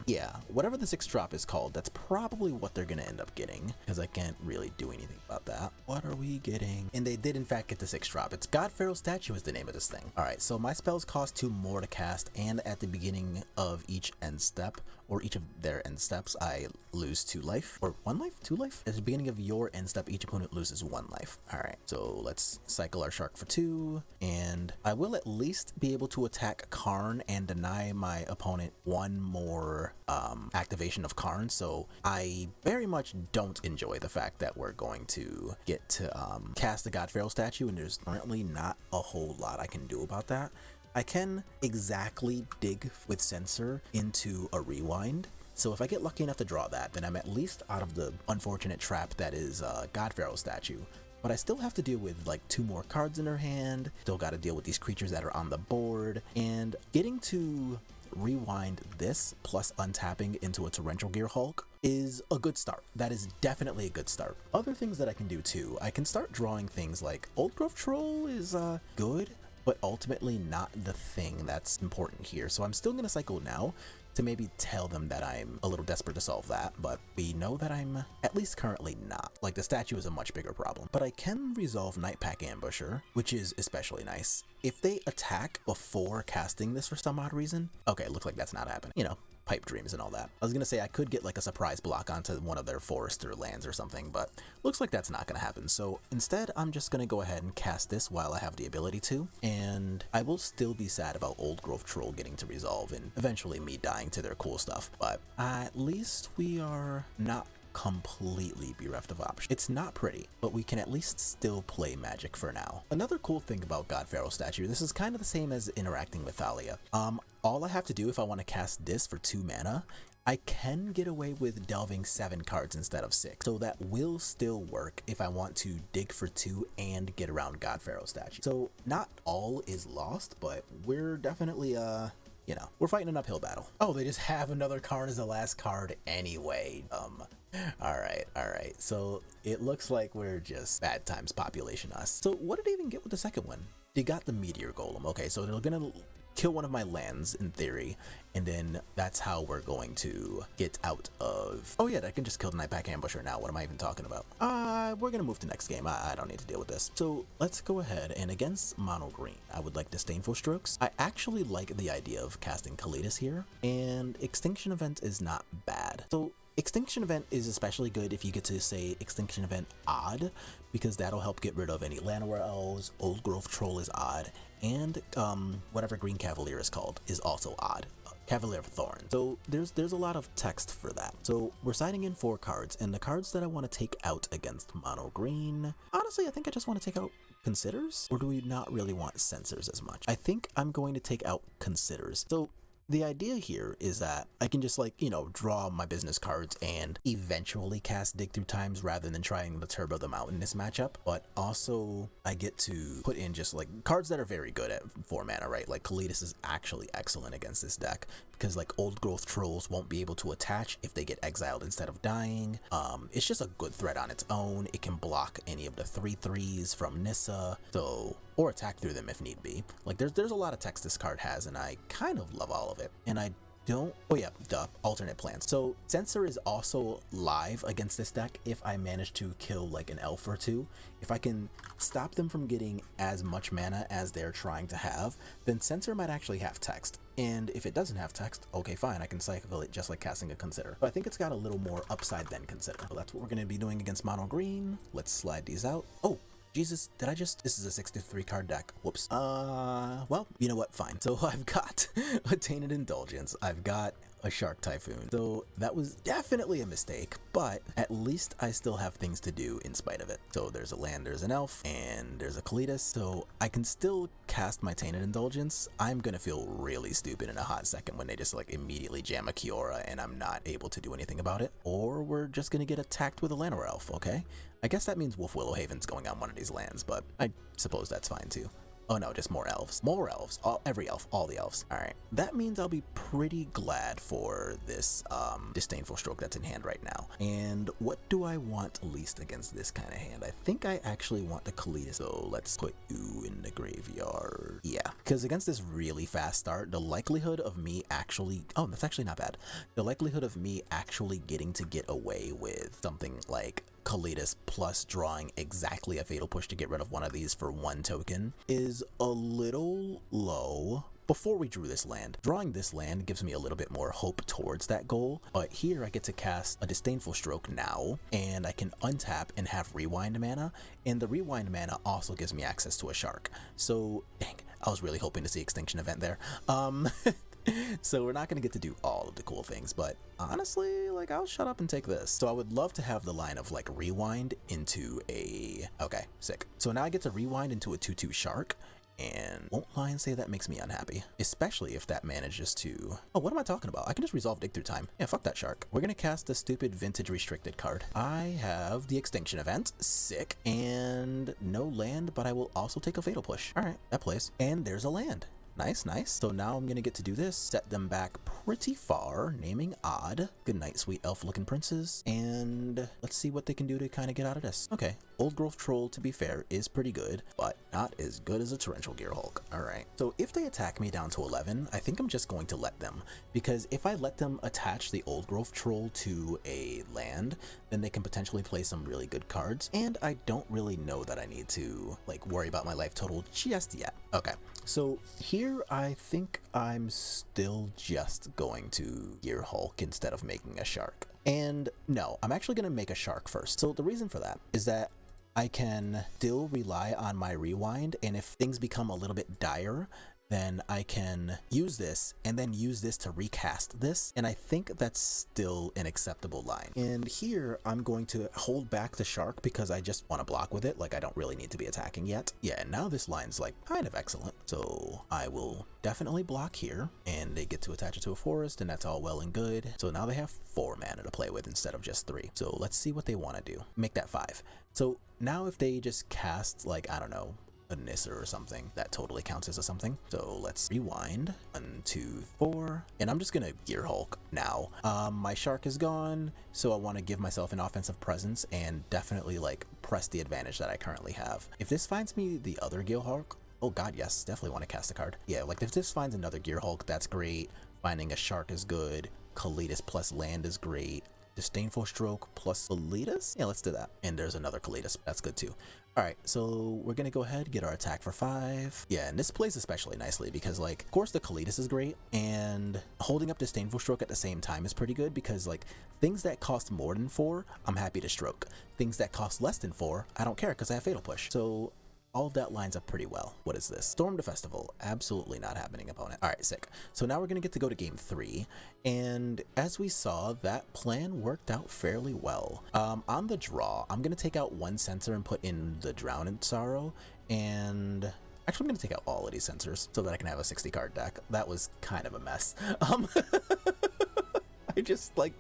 yeah, whatever the 6-drop is called, that's probably what they're gonna end up getting, because I can't really do anything about that. What are we getting? And they did in fact get the 6-drop. It's God Pharaoh Statue is the name of this thing. All right, so my spells cost 2 more to cast, and at the beginning of each end step, or each of their end steps, I lose 2 life, or 1 life, 2 life. At the beginning of your end step, each opponent loses 1 life. All right, so let's cycle our shark for 2, and I will at least be able to attack Karn and deny my opponent 1 more activation of Karn. So I very much don't enjoy the fact that we're going to get to cast the God Pharaoh statue, and there's currently not a whole lot I can do about that. I can exactly dig with Censor into a rewind. So if I get lucky enough to draw that, then I'm at least out of the unfortunate trap that is God Pharaoh statue. But I still have to deal with like 2 more cards in her hand, still got to deal with these creatures that are on the board, and getting to rewind this plus untapping into a Torrential Gear Hulk is a good start. That is definitely a good start. Other things that I can do too, I can start drawing things like Old Growth Troll is good, but ultimately not the thing that's important here. So I'm still going to cycle now to maybe tell them that I'm a little desperate to solve that, but we know that I'm at least currently not. Like, the statue is a much bigger problem. But I can resolve Nightpack Ambusher, which is especially nice. If they attack before casting this for some odd reason, okay, looks like that's not happening. You know, pipe dreams and all that. I was gonna say I could get like a surprise block onto one of their forest or lands or something, but looks like that's not gonna happen. So instead, I'm just gonna go ahead and cast this while I have the ability to, and I will still be sad about Old Growth Troll getting to resolve and eventually me dying to their cool stuff, but at least we are not completely bereft of options. It's not pretty, but we can at least still play Magic for now. Another cool thing about God Pharaoh statue, this is kind of the same as interacting with Thalia. All I have to do if I want to cast this for 2 mana, I can get away with delving 7 cards instead of 6. So that will still work if I want to dig for 2 and get around God Pharaoh statue. So not all is lost, but we're definitely you know, we're fighting an uphill battle. Oh, they just have another Karn as the last card anyway. Alright. So it looks like we're just bad times population us. So what did they even get with the second one? They got the Meteor Golem. Okay, so they're gonna kill one of my lands in theory, and then that's how we're going to get out of... Oh yeah, I can just kill the Nightpack Ambusher now. What am I even talking about? We're gonna move to next game. I don't need to deal with this. So let's go ahead, and against mono green, I would like Disdainful Strokes. I actually like the idea of casting Kalitas here, and Extinction Event is not bad. So Extinction Event is especially good if you get to say Extinction Event odd, because that'll help get rid of any Llanowar Elves. Old Growth Troll is odd, and whatever Green Cavalier is called is also odd. Cavalier of Thorn. So there's a lot of text for that. So we're siding in 4 cards, and the cards that I want to take out against mono green, honestly, I think I just want to take out Considers, or do we not really want Censors as much? I think I'm going to take out Considers. So the idea here is that I can just, like, you know, draw my business cards and eventually cast Dig Through Times rather than trying to turbo them out in this matchup. But also I get to put in just like cards that are very good at 4 mana, right? Like Kalitas is actually excellent against this deck because like Old Growth Trolls won't be able to attach if they get exiled instead of dying. It's just a good threat on its own. It can block any of the 3/3s from Nissa, so, or attack through them if need be. Like there's a lot of text this card has, and I kind of love all of it. And I don't, oh yeah, duh, alternate plans. So Censor is also live against this deck if I manage to kill like an elf or 2. If I can stop them from getting as much mana as they're trying to have, then Censor might actually have text. And if it doesn't have text, okay, fine, I can cycle it just like casting a Consider. But I think it's got a little more upside than Consider. So that's what we're going to be doing against mono green. Let's slide these out. Oh, Jesus, did I just... This is a 63 card deck. Whoops. Well, you know what? Fine. So I've got a Tainted Indulgence. I've got a Shark Typhoon. So that was definitely a mistake, but at least I still have things to do in spite of it. So there's a land, there's an elf, and there's a Kalitas. So I can still cast my Tainted Indulgence. I'm gonna feel really stupid in a hot second when they just like immediately jam a Kiora and I'm not able to do anything about it. Or we're just gonna get attacked with a Llanowar Elf, okay? I guess that means Wolf Willowhaven's going on one of these lands, but I suppose that's fine too. Oh no, just more elves. More elves. Every elf. All the elves. Alright. That means I'll be pretty glad for this Disdainful Stroke that's in hand right now. And what do I want least against this kind of hand? I think I actually want the Kalitas. So let's put you in the graveyard. Yeah. Because against this really fast start, the likelihood of me actually... Oh, that's actually not bad. The likelihood of me actually getting to get away with something like Kalitas plus drawing exactly a Fatal Push to get rid of one of these for 1 token is a little low, before we drew this land. Drawing this land gives me a little bit more hope towards that goal, but here I get to cast a Disdainful Stroke now, and I can untap and have Rewind mana, and the Rewind mana also gives me access to a shark. So, dang, I was really hoping to see Extinction Event there. So we're not going to get to do all of the cool things, but honestly, like, I'll shut up and take this. So I would love to have the line of like rewind into a, okay, sick. So now I get to rewind into a 2/2 shark, and won't lie and say that makes me unhappy, especially if that manages to, oh, what am I talking about? I can just resolve Dig Through Time. Yeah, fuck that shark. We're gonna cast a stupid vintage restricted card. I have the Extinction Event, sick, and no land, but I will also take a Fatal Push. All right, that plays, and there's a land. Nice, nice. So now I'm gonna get to do this, set them back pretty far, naming odd. Good night, sweet elf-looking princes. And let's see what they can do to kind of get out of this. Okay, Old Growth Troll, to be fair, is pretty good, but not as good as a Torrential Gearhulk. All right, so if they attack me down to 11, I think I'm just going to let them, because if I let them attach the Old Growth Troll to a land, then they can potentially play some really good cards, and I don't really know that I need to like worry about my life total just yet. Okay, so here I think I'm still just going to Gearhulk instead of making a shark. And no, I'm actually going to make a shark first. So the reason for that is that I can still rely on my rewind, and if things become a little bit dire, then I can use this and then use this to recast this, and I think that's still an acceptable line. And here I'm going to hold back the shark because I just want to block with it, like I don't really need to be attacking yet. Yeah, now this line's like kind of excellent, so I will definitely block here, and they get to attach it to a forest, and that's all well and good. So now they have 4 mana to play with instead of just 3. So let's see what they want to do. Make that 5. So now if they just cast, like, I don't know, a Nissa or something, that totally counts as a something. So let's rewind. 1, 2, 4, and I'm just gonna Gearhulk now. My shark is gone, so I want to give myself an offensive presence and definitely like press the advantage that I currently have. If this finds me the other Gearhulk, oh god, yes, definitely want to cast a card. Yeah, like if this finds another Gearhulk, that's great. Finding a shark is good. Kalitas plus land is great. Disdainful Stroke plus Kalitas? Yeah, let's do that. And there's another Kalitas. That's good too. Alright, so we're gonna go ahead, get our attack for 5. Yeah, and this plays especially nicely because, like, of course the Kalitas is great, and holding up Disdainful Stroke at the same time is pretty good because, like, things that cost more than 4, I'm happy to stroke. Things that cost less than 4, I don't care because I have Fatal Push. So all of that lines up pretty well. What is this? Storm the Festival. Absolutely not happening, opponent. Alright, sick. So now we're going to get to go to game 3. And as we saw, that plan worked out fairly well. On the draw, I'm going to take out 1 sensor and put in the Drowned Sorrow. And actually, I'm going to take out all of these sensors so that I can have a 60 card deck. That was kind of a mess. I just, like,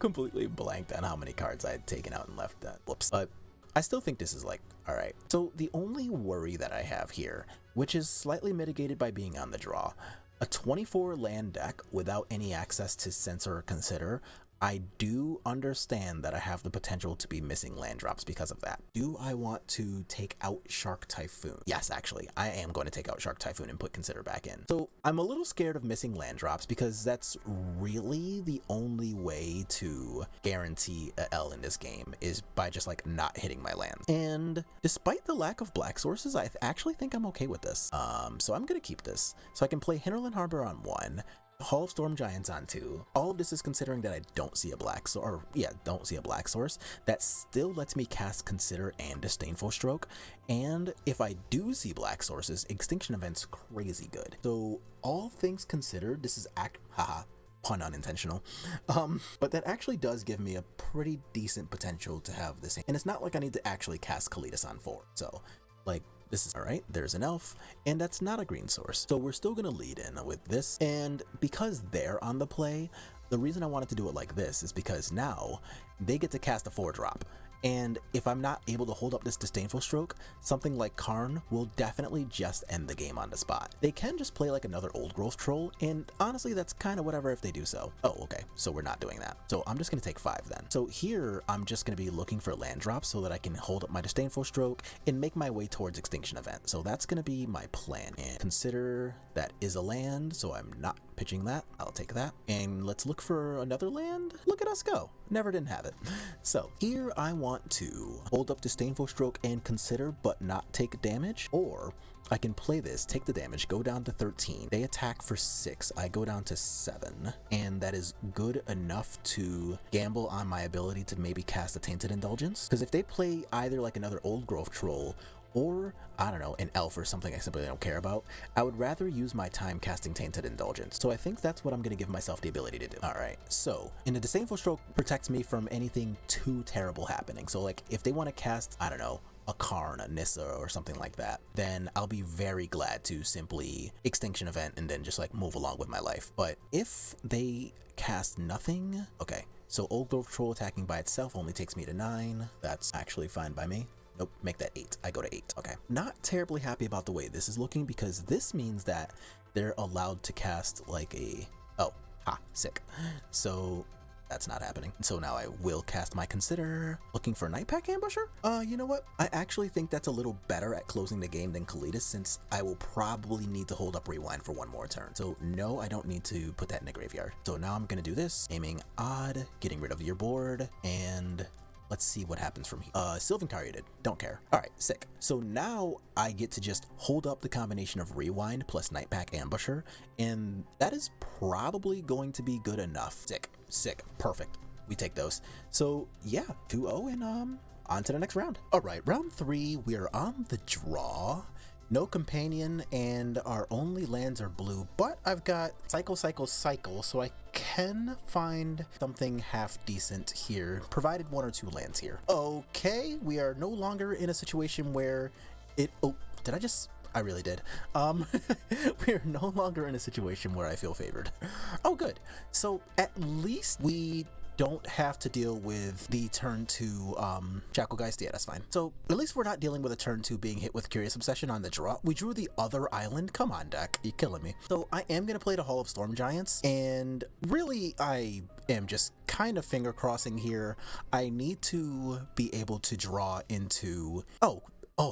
completely blanked on how many cards I had taken out and left. Whoops. But I still think this is like, alright. So the only worry that I have here, which is slightly mitigated by being on the draw, a 24 land deck without any access to Censor or Consider, I do understand that I have the potential to be missing land drops because of that. Do I want to take out Shark Typhoon? Yes, actually, I am going to take out Shark Typhoon and put Consider back in. So I'm a little scared of missing land drops because that's really the only way to guarantee a L in this game is by just like not hitting my land. And despite the lack of black sources, I actually think I'm okay with this. So I'm gonna keep this. So I can play Hinterland Harbor on 1, Hall of Storm Giants on 2. All of this is considering that I don't see a black source. That still lets me cast Consider and Disdainful Stroke. And if I do see black sources, Extinction Event's crazy good. So all things considered, this is pun unintentional. But that actually does give me a pretty decent potential to have this. And it's not like I need to actually cast Kalitas on 4. So like, this is alright, there's an elf, and that's not a green source. So we're still gonna lead in with this, and because they're on the play, the reason I wanted to do it like this is because now they get to cast a 4-drop. And if I'm not able to hold up this Disdainful Stroke, something like Karn will definitely just end the game on the spot. They can just play like another Old Growth Troll, and honestly that's kind of whatever if they do so. Oh, okay, so we're not doing that. So I'm just going to take 5 then. So here I'm just going to be looking for land drops so that I can hold up my Disdainful Stroke and make my way towards Extinction Event. So that's going to be my plan. And Consider that is a land, so I'm not pitching that. I'll take that. And let's look for another land. Look at us go. Never didn't have it. So here I want to hold up Disdainful Stroke and consider but not take damage, or I can play this, take the damage, go down to 13. They attack for 6. I go down to 7. And that is good enough to gamble on my ability to maybe cast a Tainted Indulgence. Because if they play either like another Old Growth Troll or, I don't know, an elf or something I simply don't care about, I would rather use my time casting Tainted Indulgence. So I think that's what I'm going to give myself the ability to do. Alright, so, in the Disdainful Stroke protects me from anything too terrible happening. So like, if they want to cast, I don't know, a Karn, a Nissa, or something like that, then I'll be very glad to simply Extinction Event and then just like move along with my life. But if they cast nothing, okay, so Old Growth Troll attacking by itself only takes me to 9. That's actually fine by me. Nope, make that 8. I go to 8. Okay. Not terribly happy about the way this is looking, because this means that they're allowed to cast like a... Oh, ha, sick. So that's not happening. So now I will cast my Consider. Looking for Nightpack Ambusher? You know what? I actually think that's a little better at closing the game than Kalitas, since I will probably need to hold up Rewind for one more turn. So no, I don't need to put that in the graveyard. So now I'm gonna do this, aiming odd, getting rid of your board, and... let's see what happens from here. Sylvan targeted, don't care. All right, sick. So now I get to just hold up the combination of Rewind plus Nightpack Ambusher, and that is probably going to be good enough. Sick, perfect. We take those. So yeah, 2-0 and on to the next round. All right, round 3, we are on the draw. No companion, and our only lands are blue, but I've got cycle, so I can find something half decent here, provided 1 or 2 lands here. Okay, we are no longer in a situation where it... Oh, did I just... I really did. We are no longer in a situation where I feel favored. Oh, good. So at least we don't have to deal with the turn 2 Shacklegeist. Yeah, that's fine. So at least we're not dealing with a turn 2 being hit with Curious Obsession on the draw. We drew the other island. Come on, deck. You're killing me. So I am going to play the Hall of Storm Giants, and really I am just kind of finger crossing here. I need to be able to draw into... Oh,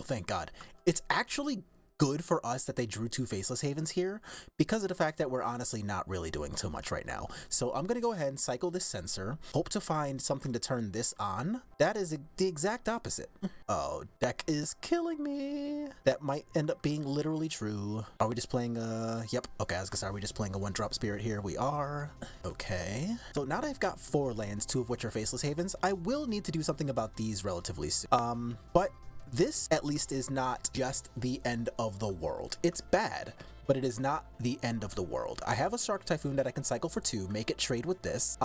thank God. It's actually good for us that they drew 2 Faceless Havens here, because of the fact that we're honestly not really doing too much right now. So I'm gonna go ahead and cycle this Censor, hope to find something to turn this on. That is the exact opposite. Oh, deck is killing me. That might end up being literally true. Are we just playing yep, okay, I was gonna say, are we just playing a 1-drop Spirit here? We are. Okay, so now that I've got 4 lands, 2 of which are Faceless Havens, I will need to do something about these relatively soon. But this, at least, is not just the end of the world. It's bad, but it is not the end of the world. I have a Shark Typhoon that I can cycle for 2, make it trade with this.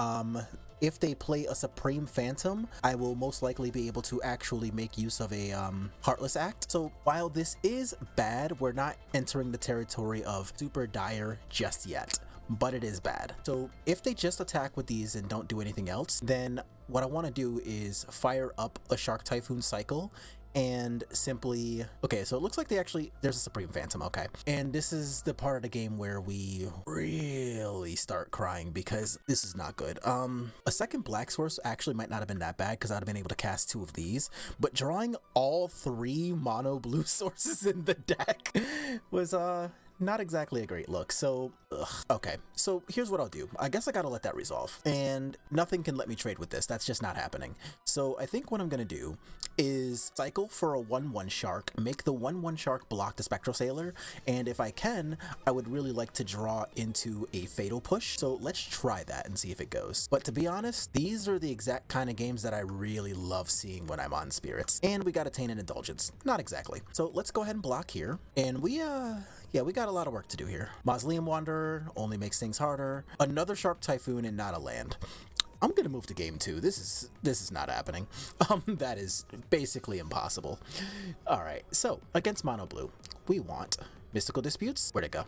If they play a Supreme Phantom, I will most likely be able to actually make use of a Heartless Act. So while this is bad, we're not entering the territory of super dire just yet, but it is bad. So if they just attack with these and don't do anything else, then what I want to do is fire up a Shark Typhoon cycle and simply... Okay, so it looks like there's a Supreme Phantom, okay. And this is the part of the game where we really start crying, because this is not good. A second Black Source actually might not have been that bad, because I'd have been able to cast 2 of these, but drawing all 3 mono blue sources in the deck was not exactly a great look. So okay, so here's what I'll do. I guess I gotta let that resolve, and nothing can let me trade with this. That's just not happening. So I think what I'm gonna do is cycle for a 1/1 shark, make the 1/1 shark block the Spectral Sailor, and if I can, I would really like to draw into a Fatal Push. So let's try that and see if it goes. But to be honest, these are the exact kind of games that I really love seeing when I'm on Spirits. And we got a Tainted Indulgence. Not exactly. So let's go ahead and block here, and yeah, we got a lot of work to do here. Mausoleum Wanderer only makes things harder. Another Shark Typhoon and not a land. I'm gonna move to game 2. This is not happening. That is basically impossible. All right, so against Mono Blue, we want Mystical Disputes. Where'd it go?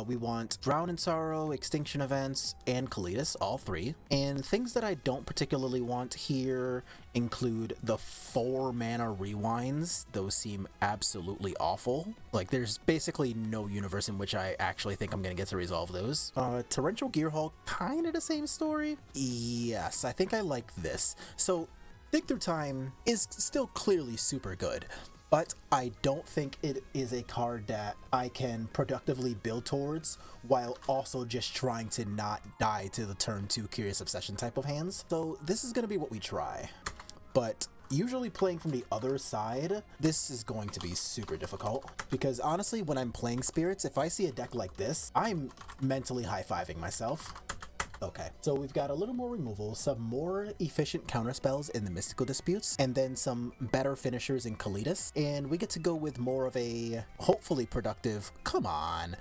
We want Drown in Sorrow, Extinction Events, and Kalitas, all 3. And things that I don't particularly want here include the 4 mana rewinds. Those seem absolutely awful. Like, there's basically no universe in which I actually think I'm gonna get to resolve those. Torrential Gearhulk, kind of the same story. Yes, I think I like this. So Dig Through Time is still clearly super good, but I don't think it is a card that I can productively build towards while also just trying to not die to the turn 2 Curious Obsession type of hands. So this is going to be what we try. But usually playing from the other side, this is going to be super difficult, because honestly, when I'm playing spirits, if I see a deck like this, I'm mentally high-fiving myself. Okay, so we've got a little more removal, some more efficient counterspells in the Mystical Disputes, and then some better finishers in Kalitas, and we get to go with more of a hopefully productive, come on,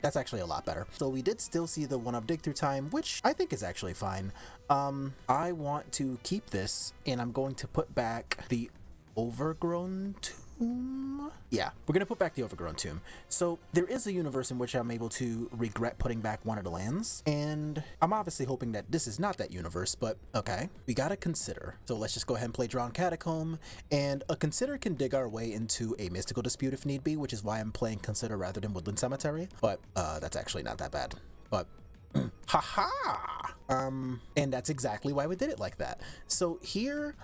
that's actually a lot better. So we did still see the 1-up dig through time, which I think is actually fine. I want to keep this, and I'm going to put back the Overgrown Tomb? Yeah, we're gonna put back the Overgrown Tomb. So there is a universe in which I'm able to regret putting back one of the lands, and I'm obviously hoping that this is not that universe, but okay. We gotta consider. So let's just go ahead and play Drawn Catacomb, and a Consider can dig our way into a Mystical Dispute if need be, which is why I'm playing Consider rather than Woodland Cemetery, but that's actually not that bad. But haha! And that's exactly why we did it like that. So here,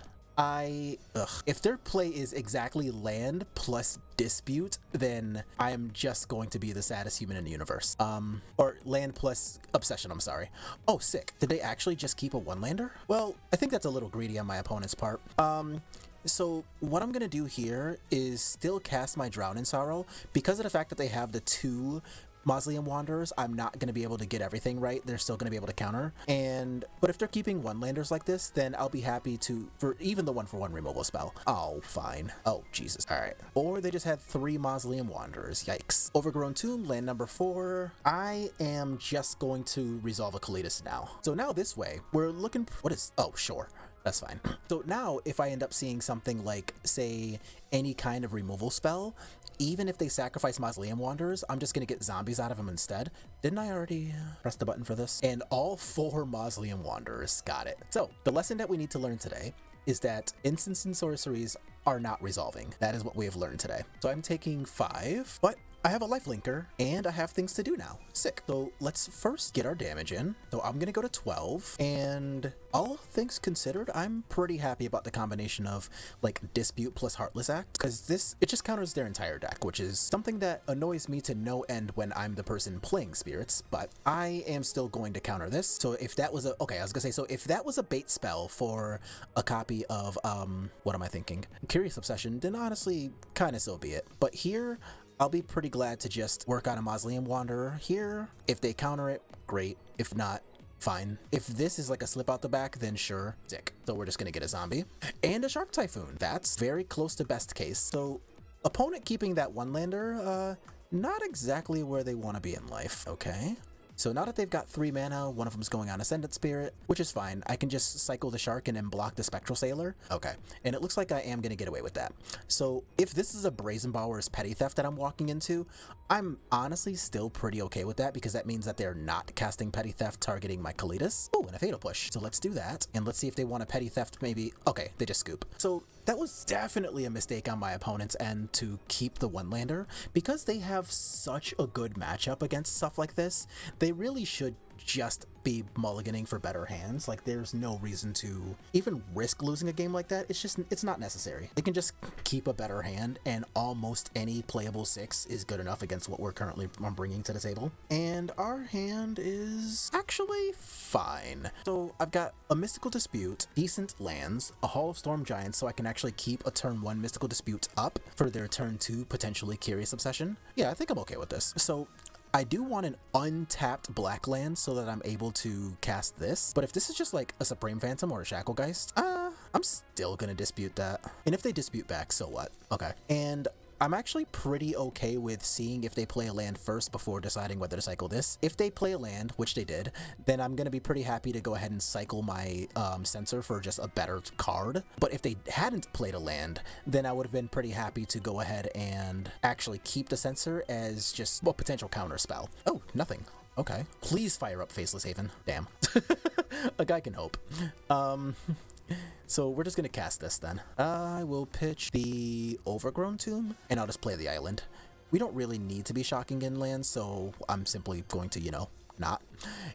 if their play is exactly land plus dispute, then I am just going to be the saddest human in the universe. Or land plus obsession, I'm sorry. Oh, sick. Did they actually just keep a 1-lander? Well, I think that's a little greedy on my opponent's part. So what I'm gonna do here is still cast my Drown in Sorrow. Because of the fact that they have the 2 Mausoleum Wanderers, I'm not going to be able to get everything right. They're still going to be able to counter. But if they're keeping 1-landers like this, then I'll be happy to, for even the 1-for-1 removal spell. Oh, fine. Oh, Jesus. All right. Or they just had 3 Mausoleum Wanderers. Yikes. Overgrown Tomb, land number 4. I am just going to resolve a Kalitas now. So now this way, we're looking, oh, sure. That's fine. So now if I end up seeing something like, say, any kind of removal spell, even if they sacrifice Mausoleum Wanderers, I'm just going to get zombies out of them instead. Didn't I already press the button for this? And all 4 Mausoleum Wanderers. Got it. So the lesson that we need to learn today is that instants and sorceries are not resolving. That is what we have learned today. So I'm taking 5, but I have a life linker and I have things to do now. Sick. So let's first get our damage in. So I'm gonna go to 12, and all things considered, I'm pretty happy about the combination of like Dispute plus Heartless Act, because it just counters their entire deck, which is something that annoys me to no end when I'm the person playing spirits, but I am still going to counter this. So if that was if that was a bait spell for a copy of what am I thinking? Curious Obsession, then honestly kind of so be it. But here I'll be pretty glad to just work on a Mausoleum Wanderer here. If they counter it, great. If not, fine. If this is like a slip out the back, then sure, sick. So we're just gonna get a zombie. And a Shark Typhoon. That's very close to best case. So opponent keeping that 1-lander, not exactly where they want to be in life. Okay. So now that they've got 3 mana, one of them's going on Ascendant Spirit, which is fine. I can just cycle the Shark and then block the Spectral Sailor. Okay, and it looks like I am going to get away with that. So if this is a Brazen Bower's Petty Theft that I'm walking into, I'm honestly still pretty okay with that, because that means that they're not casting Petty Theft targeting my Kalitas. Oh, and a Fatal Push. So let's do that, and let's see if they want a Petty Theft maybe. Okay, they just scoop. So that was definitely a mistake on my opponent's end to keep the 1-lander, because they have such a good matchup against stuff like this. They really should just be mulliganing for better hands. Like, there's no reason to even risk losing a game like that. It's not necessary. They can just keep a better hand, and almost any playable 6 is good enough against what we're currently bringing to the table. And our hand is actually fine. So I've got a Mystical Dispute, decent lands, a Hall of Storm Giants, so I can actually keep a turn 1 Mystical Dispute up for their turn 2 potentially Curious Obsession. Yeah, I think I'm okay with this. So I do want an untapped black land so that I'm able to cast this, but if this is just like a Supreme Phantom or a Shacklegeist, I'm still gonna dispute that. And if they dispute back, so what? Okay. And I'm actually pretty okay with seeing if they play a land first before deciding whether to cycle this. If they play a land, which they did, then I'm going to be pretty happy to go ahead and cycle my Censor for just a better card. But if they hadn't played a land, then I would have been pretty happy to go ahead and actually keep the Censor as just a potential counter spell. Oh, nothing. Okay. Please fire up Faceless Haven. Damn. A guy can hope. So we're just gonna cast this then. I will pitch the Overgrown Tomb, and I'll just play the island. We don't really need to be shocking inland, so I'm simply going to, not.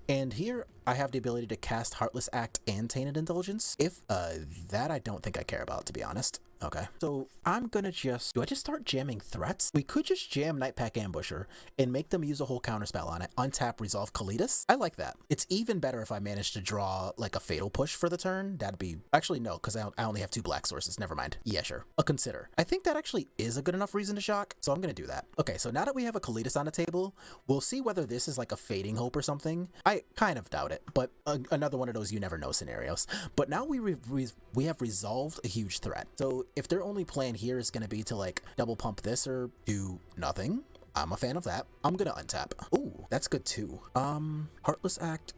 And here, I have the ability to cast Heartless Act and Tainted Indulgence. If, that I don't think I care about, to be honest. Okay, so I'm gonna do I just start jamming threats? We could just jam Nightpack Ambusher and make them use a whole counterspell on it. Untap, resolve Kalitas. I like that. It's even better if I manage to draw like a Fatal Push for the turn. That'd be, actually no, because I only have 2 black sources. Never mind. Yeah, sure. A Consider. I think that actually is a good enough reason to shock, so I'm gonna do that. Okay, so now that we have a Kalitas on the table, we'll see whether this is like a Fading Hope or something. I kind of doubt it, but another one of those you never know scenarios. But now we have resolved a huge threat. So if their only plan here is going to be to like double pump this or do nothing, I'm a fan of that. I'm gonna untap. Ooh, that's good too. Heartless Act,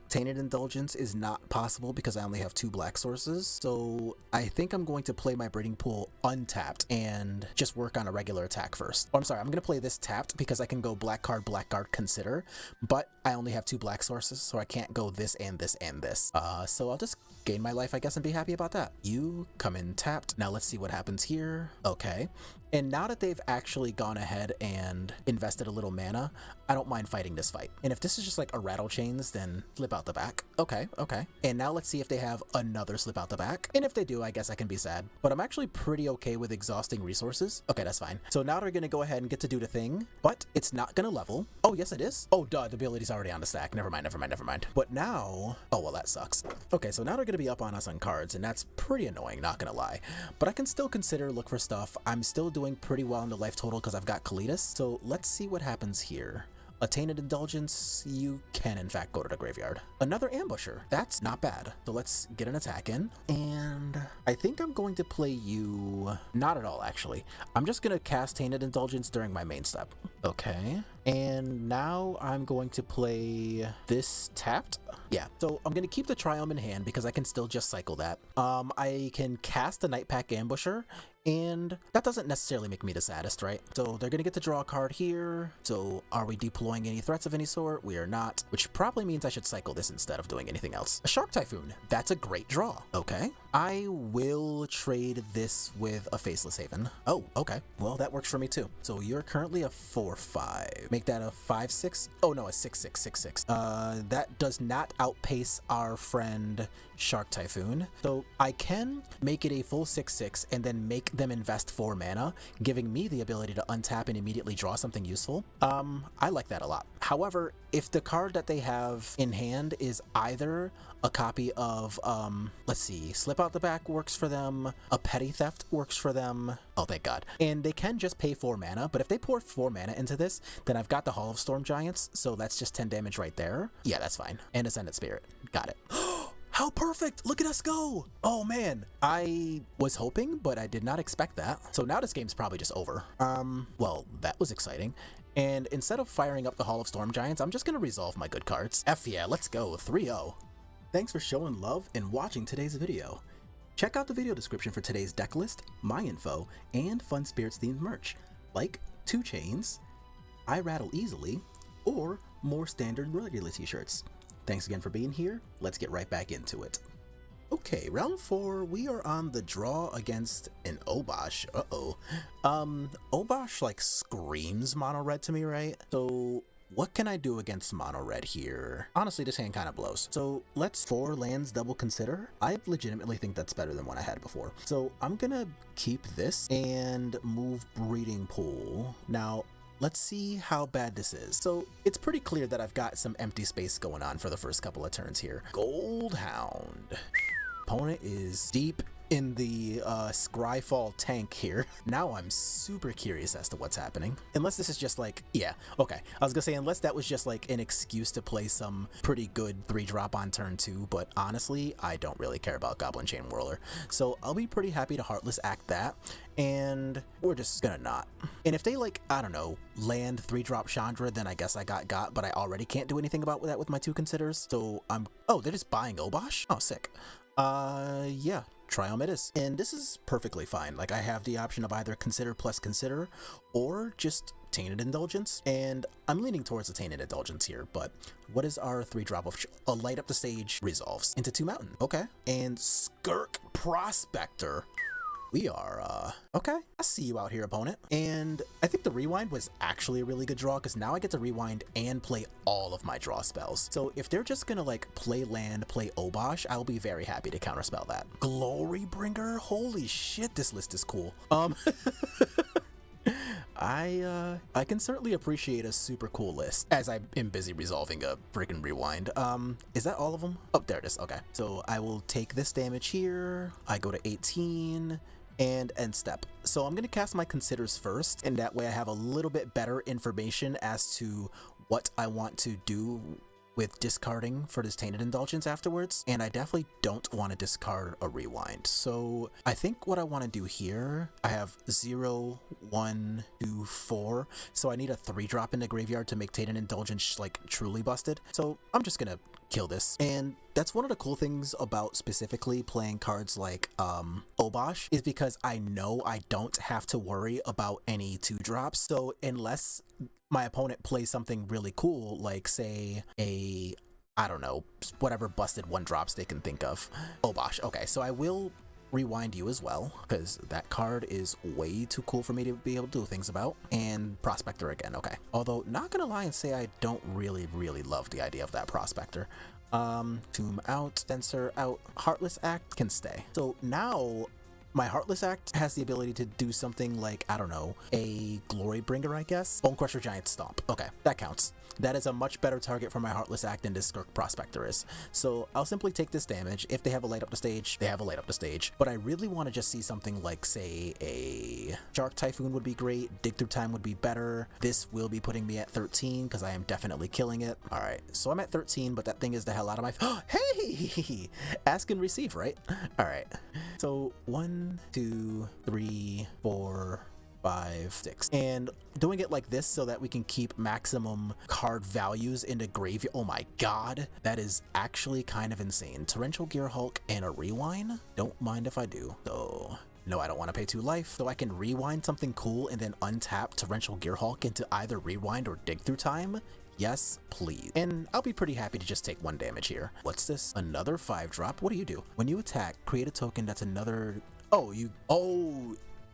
Tainted Indulgence is not possible because I only have 2 black sources. So I think I'm going to play my Breeding Pool untapped and just work on a regular attack first. Oh, I'm sorry, I'm gonna play this tapped because I can go black card, Consider, but I only have 2 black sources, so I can't go this and this and this. So I'll just gain my life, I guess, and be happy about that. You come in tapped. Now let's see what happens here. Okay. And now that they've actually gone ahead and invested a little mana, I don't mind fighting this fight. And if this is just like a Rattle Chains, then slip out the back. Okay, okay. And now let's see if they have another slip out the back. And if they do, I guess I can be sad. But I'm actually pretty okay with exhausting resources. Okay, that's fine. So now they're gonna go ahead and get to do the thing, but it's not gonna level. Oh, yes it is. Oh, duh, the ability's already on the stack. Never mind. But now, oh, well, that sucks. Okay, so now they're gonna be up on us on cards, and that's pretty annoying, not gonna lie. But I can still consider look for stuff. I'm still doing pretty well in the life total because I've got Kalitas. So let's see what happens here. A Tainted Indulgence, you can in fact go to the graveyard. Another Ambusher, that's not bad. So let's get an attack in. And I think I'm going to play you, not at all actually. I'm just gonna cast Tainted Indulgence during my main step. Okay. And now I'm going to play this tapped. Yeah, so I'm gonna keep the Triumph in hand because I can still just cycle that. I can cast the Nightpack Ambusher, and that doesn't necessarily make me the saddest, right? So they're gonna get to draw a card here. So are we deploying any threats of any sort? We are not, which probably means I should cycle this instead of doing anything else. A Shark Typhoon, that's a great draw. Okay, I will trade this with a Faceless Haven. Oh, okay, well that works for me too. So you're currently a 4/5. Make that a 5/6. Oh no, a 6/6/6/6. That does not outpace our friend Shark Typhoon. So I can make it a full 6/6 and then make them invest 4 mana, giving me the ability to untap and immediately draw something useful. I like that a lot. However, if the card that they have in hand is either a copy of, let's see, Slip Out the Back works for them, a Petty Theft works for them, oh thank god, and they can just pay 4 mana, but if they pour 4 mana into this, then I've got the Hall of Storm Giants, so that's just 10 damage right there. Yeah, that's fine. And Ascendant Spirit, got it. How perfect! Look at us go! Oh man, I was hoping, but I did not expect that. So now this game's probably just over. Well, that was exciting. And instead of firing up the Hall of Storm Giants, I'm just gonna resolve my good cards. F yeah, let's go, 3-0. Thanks for showing love and watching today's video. Check out the video description for today's deck list, my info, and Fun Spirits themed merch, like 2 chains, I Rattle Easily, or more standard regular t-shirts. Thanks again for being here. Let's get right back into it. Okay, round 4, we are on the draw against an Obosh. Uh-oh. Obosh like screams mono red to me, right? So what can I do against mono red here? Honestly, this hand kind of blows. So let's 4 lands double consider. I legitimately think that's better than what I had before. So I'm gonna keep this and move Breeding Pool. Now, let's see how bad this is. So it's pretty clear that I've got some empty space going on for the first couple of turns here. Goldhound. Opponent is deep in the Scryfall tank here. Now I'm super curious as to what's happening. Unless this is just like, yeah, okay. I was gonna say, unless that was just like an excuse to play some pretty good 3-drop on turn 2, but honestly, I don't really care about Goblin Chain Whirler. So I'll be pretty happy to Heartless Act that, and we're just gonna not. And if they like, I don't know, land 3-drop Chandra, then I guess I got, but I already can't do anything about that with my 2 considers. So oh, they're just buying Obosh? Oh, sick. Yeah. Triumph it is. And this is perfectly fine. Like, I have the option of either consider plus consider or just Tainted Indulgence, and I'm leaning towards the Tainted Indulgence here. But what is our 3-drop of a Light Up the Stage resolves into 2 Mountain? Okay. And Skirk Prospector. We are, okay. I see you out here, opponent. And I think the rewind was actually a really good draw because now I get to rewind and play all of my draw spells. So if they're just gonna like play land, play Obosh, I'll be very happy to counterspell that. Glorybringer? Holy shit, this list is cool. I can certainly appreciate a super cool list as I am busy resolving a freaking rewind. Is that all of them? Oh, there it is. Okay. So I will take this damage here. I go to 18 and end step. So I'm going to cast my considers first, and that way I have a little bit better information as to what I want to do with discarding for this Tainted Indulgence afterwards, and I definitely don't want to discard a rewind. So I think what I want to do here, I have 0, 1, 2, 4, so I need a 3-drop in the graveyard to make Tainted Indulgence like truly busted. So I'm just gonna kill this, and that's one of the cool things about specifically playing cards like Obosh, is because I know I don't have to worry about any 2-drops. So unless my opponent plays something really cool, like say a, I don't know, whatever busted 1-drops they can think of. Obosh. Okay, so I will rewind you as well, because that card is way too cool for me to be able to do things about. And Prospector again, okay. Although, not gonna lie and say I don't really love the idea of that Prospector. Tomb out, Censer out, Heartless Act can stay. So now, my Heartless Act has the ability to do something like, I don't know, a Glorybringer, I guess? Bonecrusher Giant Stomp. Okay, that counts. That is a much better target for my Heartless Act than this Skirk Prospector is. So I'll simply take this damage. If they have a light up the stage, they have a light up the stage. But I really want to just see something like, say, a Shark Typhoon would be great. Dig Through Time would be better. This will be putting me at 13 because I am definitely killing it. All right, so I'm at 13, but that thing is the hell out of my... Hey! Ask and receive, right? All right. So 1, 2, 3, 4, 5, 6, and doing it like this so that we can keep maximum card values in the graveyard. Oh my god, that is actually kind of insane. Torrential Gear Hulk and a rewind? Don't mind if I do. So no, I don't want to pay 2 life, so I can rewind something cool and then untap Torrential Gear Hulk into either rewind or Dig Through Time. Yes, please. And I'll be pretty happy to just take 1 damage here. What's this? Another 5-drop? What do you do? When you attack, create a token that's another... Oh,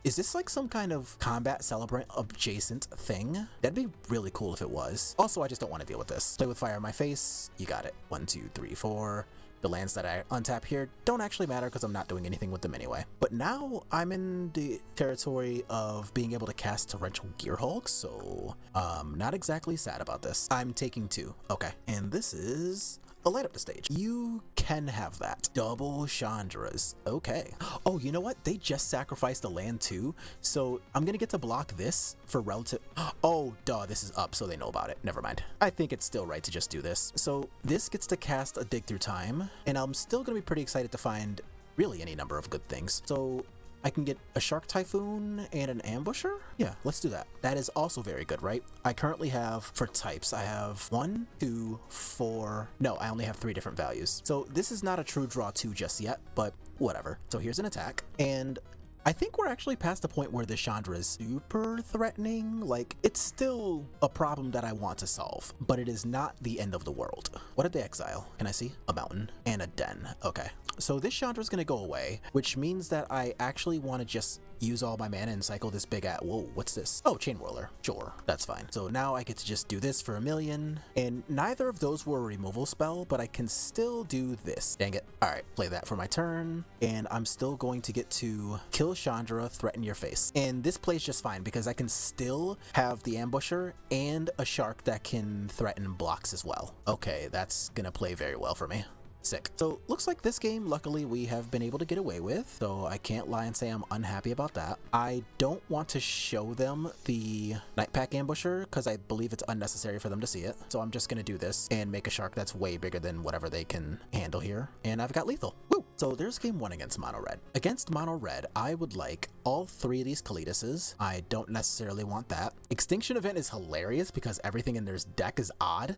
is this like some kind of combat celebrant adjacent thing? That'd be really cool if it was. Also, I just don't want to deal with this. Play with fire in my face. You got it. 1, 2, 3, 4. The lands that I untap here don't actually matter because I'm not doing anything with them anyway. But now I'm in the territory of being able to cast Torrential Gear Hulk, so not exactly sad about this. I'm taking 2. Okay, and this is a light up the stage. You can have that. Double Chandras. Okay. Oh, you know what? They just sacrificed a land too, so I'm gonna get to block this for relative... Oh, duh, this is up, so they know about it. Never mind. I think it's still right to just do this. So this gets to cast a Dig Through Time, and I'm still gonna be pretty excited to find really any number of good things. So I can get a Shark Typhoon and an Ambusher? Yeah, let's do that. That is also very good, right? I currently have, for types, I have 1, 2, 4... No, I only have 3 different values. So this is not a true draw 2 just yet, but whatever. So here's an attack, and I think we're actually past the point where the Chandra is super threatening. Like, it's still a problem that I want to solve, but it is not the end of the world. What did they exile? Can I see? A mountain and a den. Okay. So this Chandra is going to go away, which means that I actually want to just use all my mana and cycle this big at... Whoa, what's this? Oh, Chain Whirler. Sure, that's fine. So now I get to just do this for 1,000,000, and neither of those were a removal spell, but I can still do this. Dang it. All right, play that for my turn, and I'm still going to get to kill Chandra, threaten your face. And this plays just fine because I can still have the Ambusher and a Shark that can threaten blocks as well. Okay, that's gonna play very well for me. Sick. So looks like this game, luckily, we have been able to get away with, so I can't lie and say I'm unhappy about that. I don't want to show them the Nightpack Ambusher because I believe it's unnecessary for them to see it. So I'm just going to do this and make a Shark that's way bigger than whatever they can handle here. And I've got lethal. Woo! So there's game 1 against Mono Red. Against Mono Red, I would like all 3 of these Kalituses. I don't necessarily want that. Extinction Event is hilarious because everything in their deck is odd.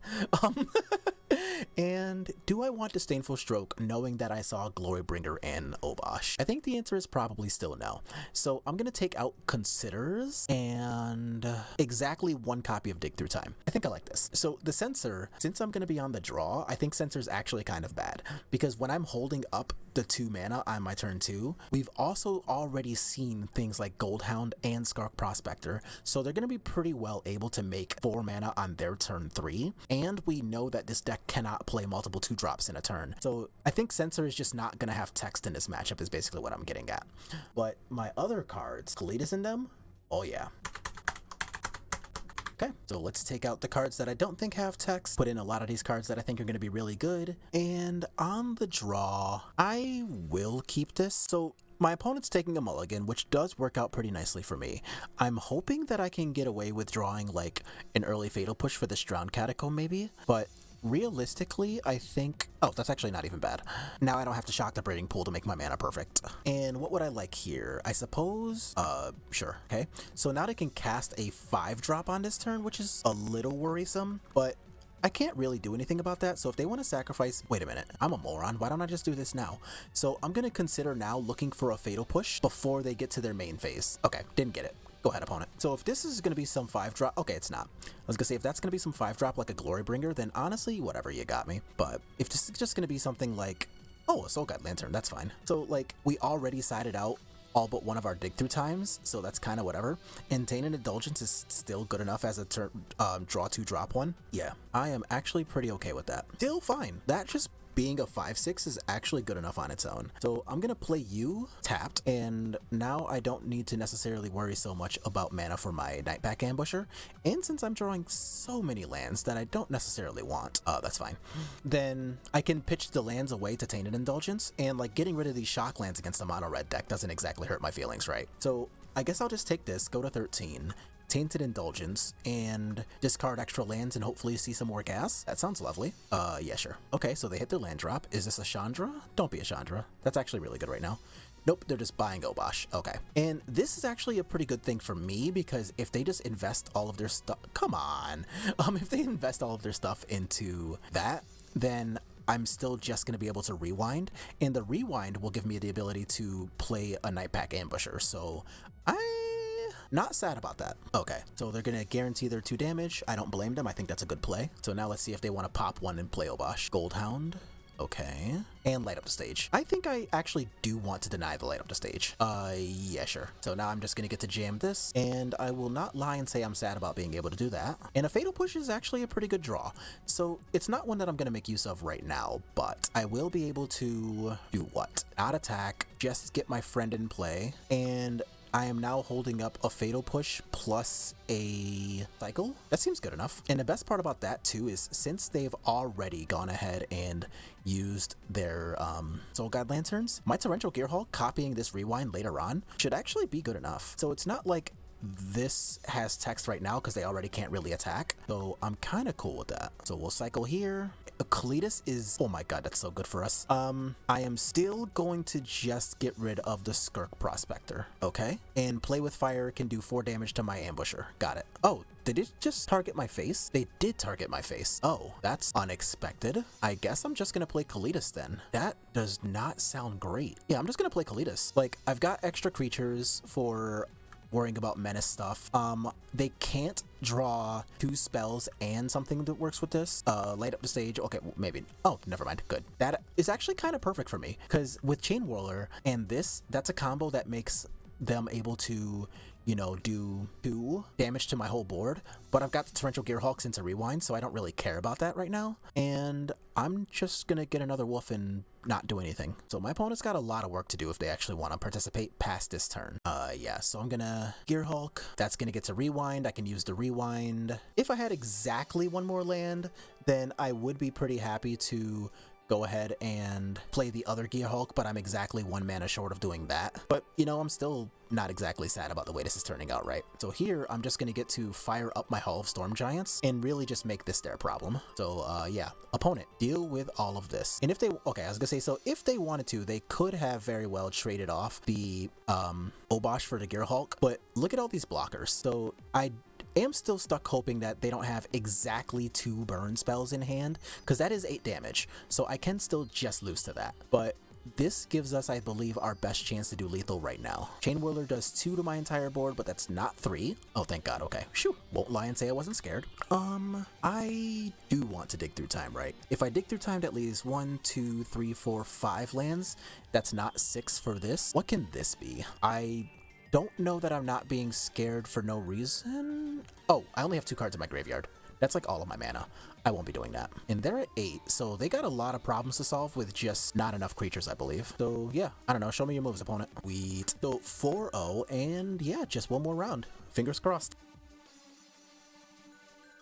And do I want Disdainful Stroke knowing that I saw Glorybringer and Obosh? I think the answer is probably still no. So I'm going to take out Considers and exactly 1 copy of Dig Through Time. I think I like this. So the Censor, since I'm going to be on the draw, I think Censor is actually kind of bad because when I'm holding up the 2 mana on my turn 2. We've also already seen things like Goldhound and Skark Prospector, so they're going to be pretty well able to make 4 mana on their turn 3, and we know that this deck cannot play multiple 2-drops in a turn. So I think Censor is just not going to have text in this matchup is basically what I'm getting at. But my other cards, Kalitas in them? Oh yeah. Okay, so let's take out the cards that I don't think have text, put in a lot of these cards that I think are going to be really good, and on the draw, I will keep this. So my opponent's taking a mulligan, which does work out pretty nicely for me. I'm hoping that I can get away with drawing like an early Fatal Push for this Drowned Catacomb maybe, but realistically, I think... Oh, that's actually not even bad. Now I don't have to shock the Breeding Pool to make my mana perfect. And what would I like here? I suppose... sure. Okay. So now they can cast a 5-drop on this turn, which is a little worrisome, but I can't really do anything about that. So if they want to sacrifice... Wait a minute. I'm a moron. Why don't I just do this now? So I'm going to consider now looking for a Fatal Push before they get to their main phase. Okay, didn't get it. Go ahead, opponent. So if this is going to be some 5-drop... Okay, it's not. I was going to say, if that's going to be some 5-drop like a Glorybringer, then honestly, whatever, you got me. But if this is just going to be something like... Oh, a Soul Guide Lantern, that's fine. So, like, we already sided out all but one of our dig through times, so that's kind of whatever. And Tainted Indulgence is still good enough as a draw 2 drop 1. Yeah, I am actually pretty okay with that. Still fine. That just being a 5/6 is actually good enough on its own. So I'm gonna play you tapped, and now I don't need to necessarily worry so much about mana for my Nightpack Ambusher. And since I'm drawing so many lands that I don't necessarily want, that's fine. Then I can pitch the lands away to Tainted Indulgence, and like getting rid of these shock lands against a mono red deck doesn't exactly hurt my feelings, right? So I guess I'll just take this, go to 13. Tainted Indulgence, and discard extra lands and hopefully see some more gas. That sounds lovely. Yeah, sure. Okay, so they hit their land drop. Is this a Chandra? Don't be a Chandra. That's actually really good right now. Nope, they're just buying Obosh. Okay. And this is actually a pretty good thing for me because if they just invest all of their stuff... Come on! If they invest all of their stuff into that, then I'm still just going to be able to rewind, and the rewind will give me the ability to play a Nightpack Ambusher, so not sad about that. Okay, so they're gonna guarantee their 2 damage. I don't blame them. I think that's a good play. So now let's see if they want to pop 1 and play Obosh. Goldhound. Okay. And light up the stage. I think I actually do want to deny the light up the stage. Yeah, sure. So now I'm just gonna get to jam this, and I will not lie and say I'm sad about being able to do that. And a Fatal Push is actually a pretty good draw. So it's not one that I'm gonna make use of right now, but I will be able to do what? Not attack, just get my friend in play, and I am now holding up a Fatal Push plus a cycle. That seems good enough. And the best part about that too is since they've already gone ahead and used their Soul Guide Lanterns, my Torrential Gearhulk copying this rewind later on should actually be good enough. So it's not like this has text right now because they already can't really attack. So I'm kind of cool with that. So we'll cycle here. Kalitas is, oh my god, that's so good for us. I am still going to just get rid of the Skark Prospector, okay? And Play with Fire can do 4 damage to my Ambusher. Got it. Oh, did it just target my face? They did target my face. Oh, that's unexpected. I guess I'm just gonna play Kalitas then. That does not sound great. Yeah, I'm just gonna play Kalitas. Like, I've got extra creatures for worrying about menace stuff. They can't draw 2 spells and something that works with this. Light up the stage. Okay, well, maybe. Oh, never mind. Good. That is actually kind of perfect for me because with Chain Whirler and this, that's a combo that makes them able to, you know, do 2 damage to my whole board, but I've got the Torrential Gearhulks into rewind, so I don't really care about that right now, and I'm just gonna get another wolf and not do anything. So my opponent's got a lot of work to do if they actually want to participate past this turn. Yeah, so I'm gonna Gearhulk. That's gonna get to rewind. I can use the rewind. If I had exactly 1 more land, then I would be pretty happy to go ahead and play the other Gearhulk, but I'm exactly 1 mana short of doing that. But, you know, I'm still not exactly sad about the way this is turning out, right? So here, I'm just gonna get to fire up my Hall of Storm Giants and really just make this their problem. So, yeah. Opponent, deal with all of this. And if they, okay, I was gonna say, so if they wanted to, they could have very well traded off the, Obosh for the Gearhulk, but look at all these blockers. So, I am still stuck hoping that they don't have exactly 2 burn spells in hand, because that is 8 damage, so I can still just lose to that. But this gives us, I believe, our best chance to do lethal right now. Chain Whirler does 2 to my entire board, but that's not 3. Oh, thank God. Okay. Shoo. Won't lie and say I wasn't scared. I do want to dig through time, right? If I dig through time, that leaves 1, 2, 3, 4, 5 lands. That's not 6 for this. What can this be? I don't know that I'm not being scared for no reason. Oh, I only have 2 cards in my graveyard. That's like all of my mana. I won't be doing that. And they're at 8, so they got a lot of problems to solve with just not enough creatures, I believe. So yeah, I don't know. Show me your moves, opponent. Sweet. So 4-0, and yeah, just one more round. Fingers crossed.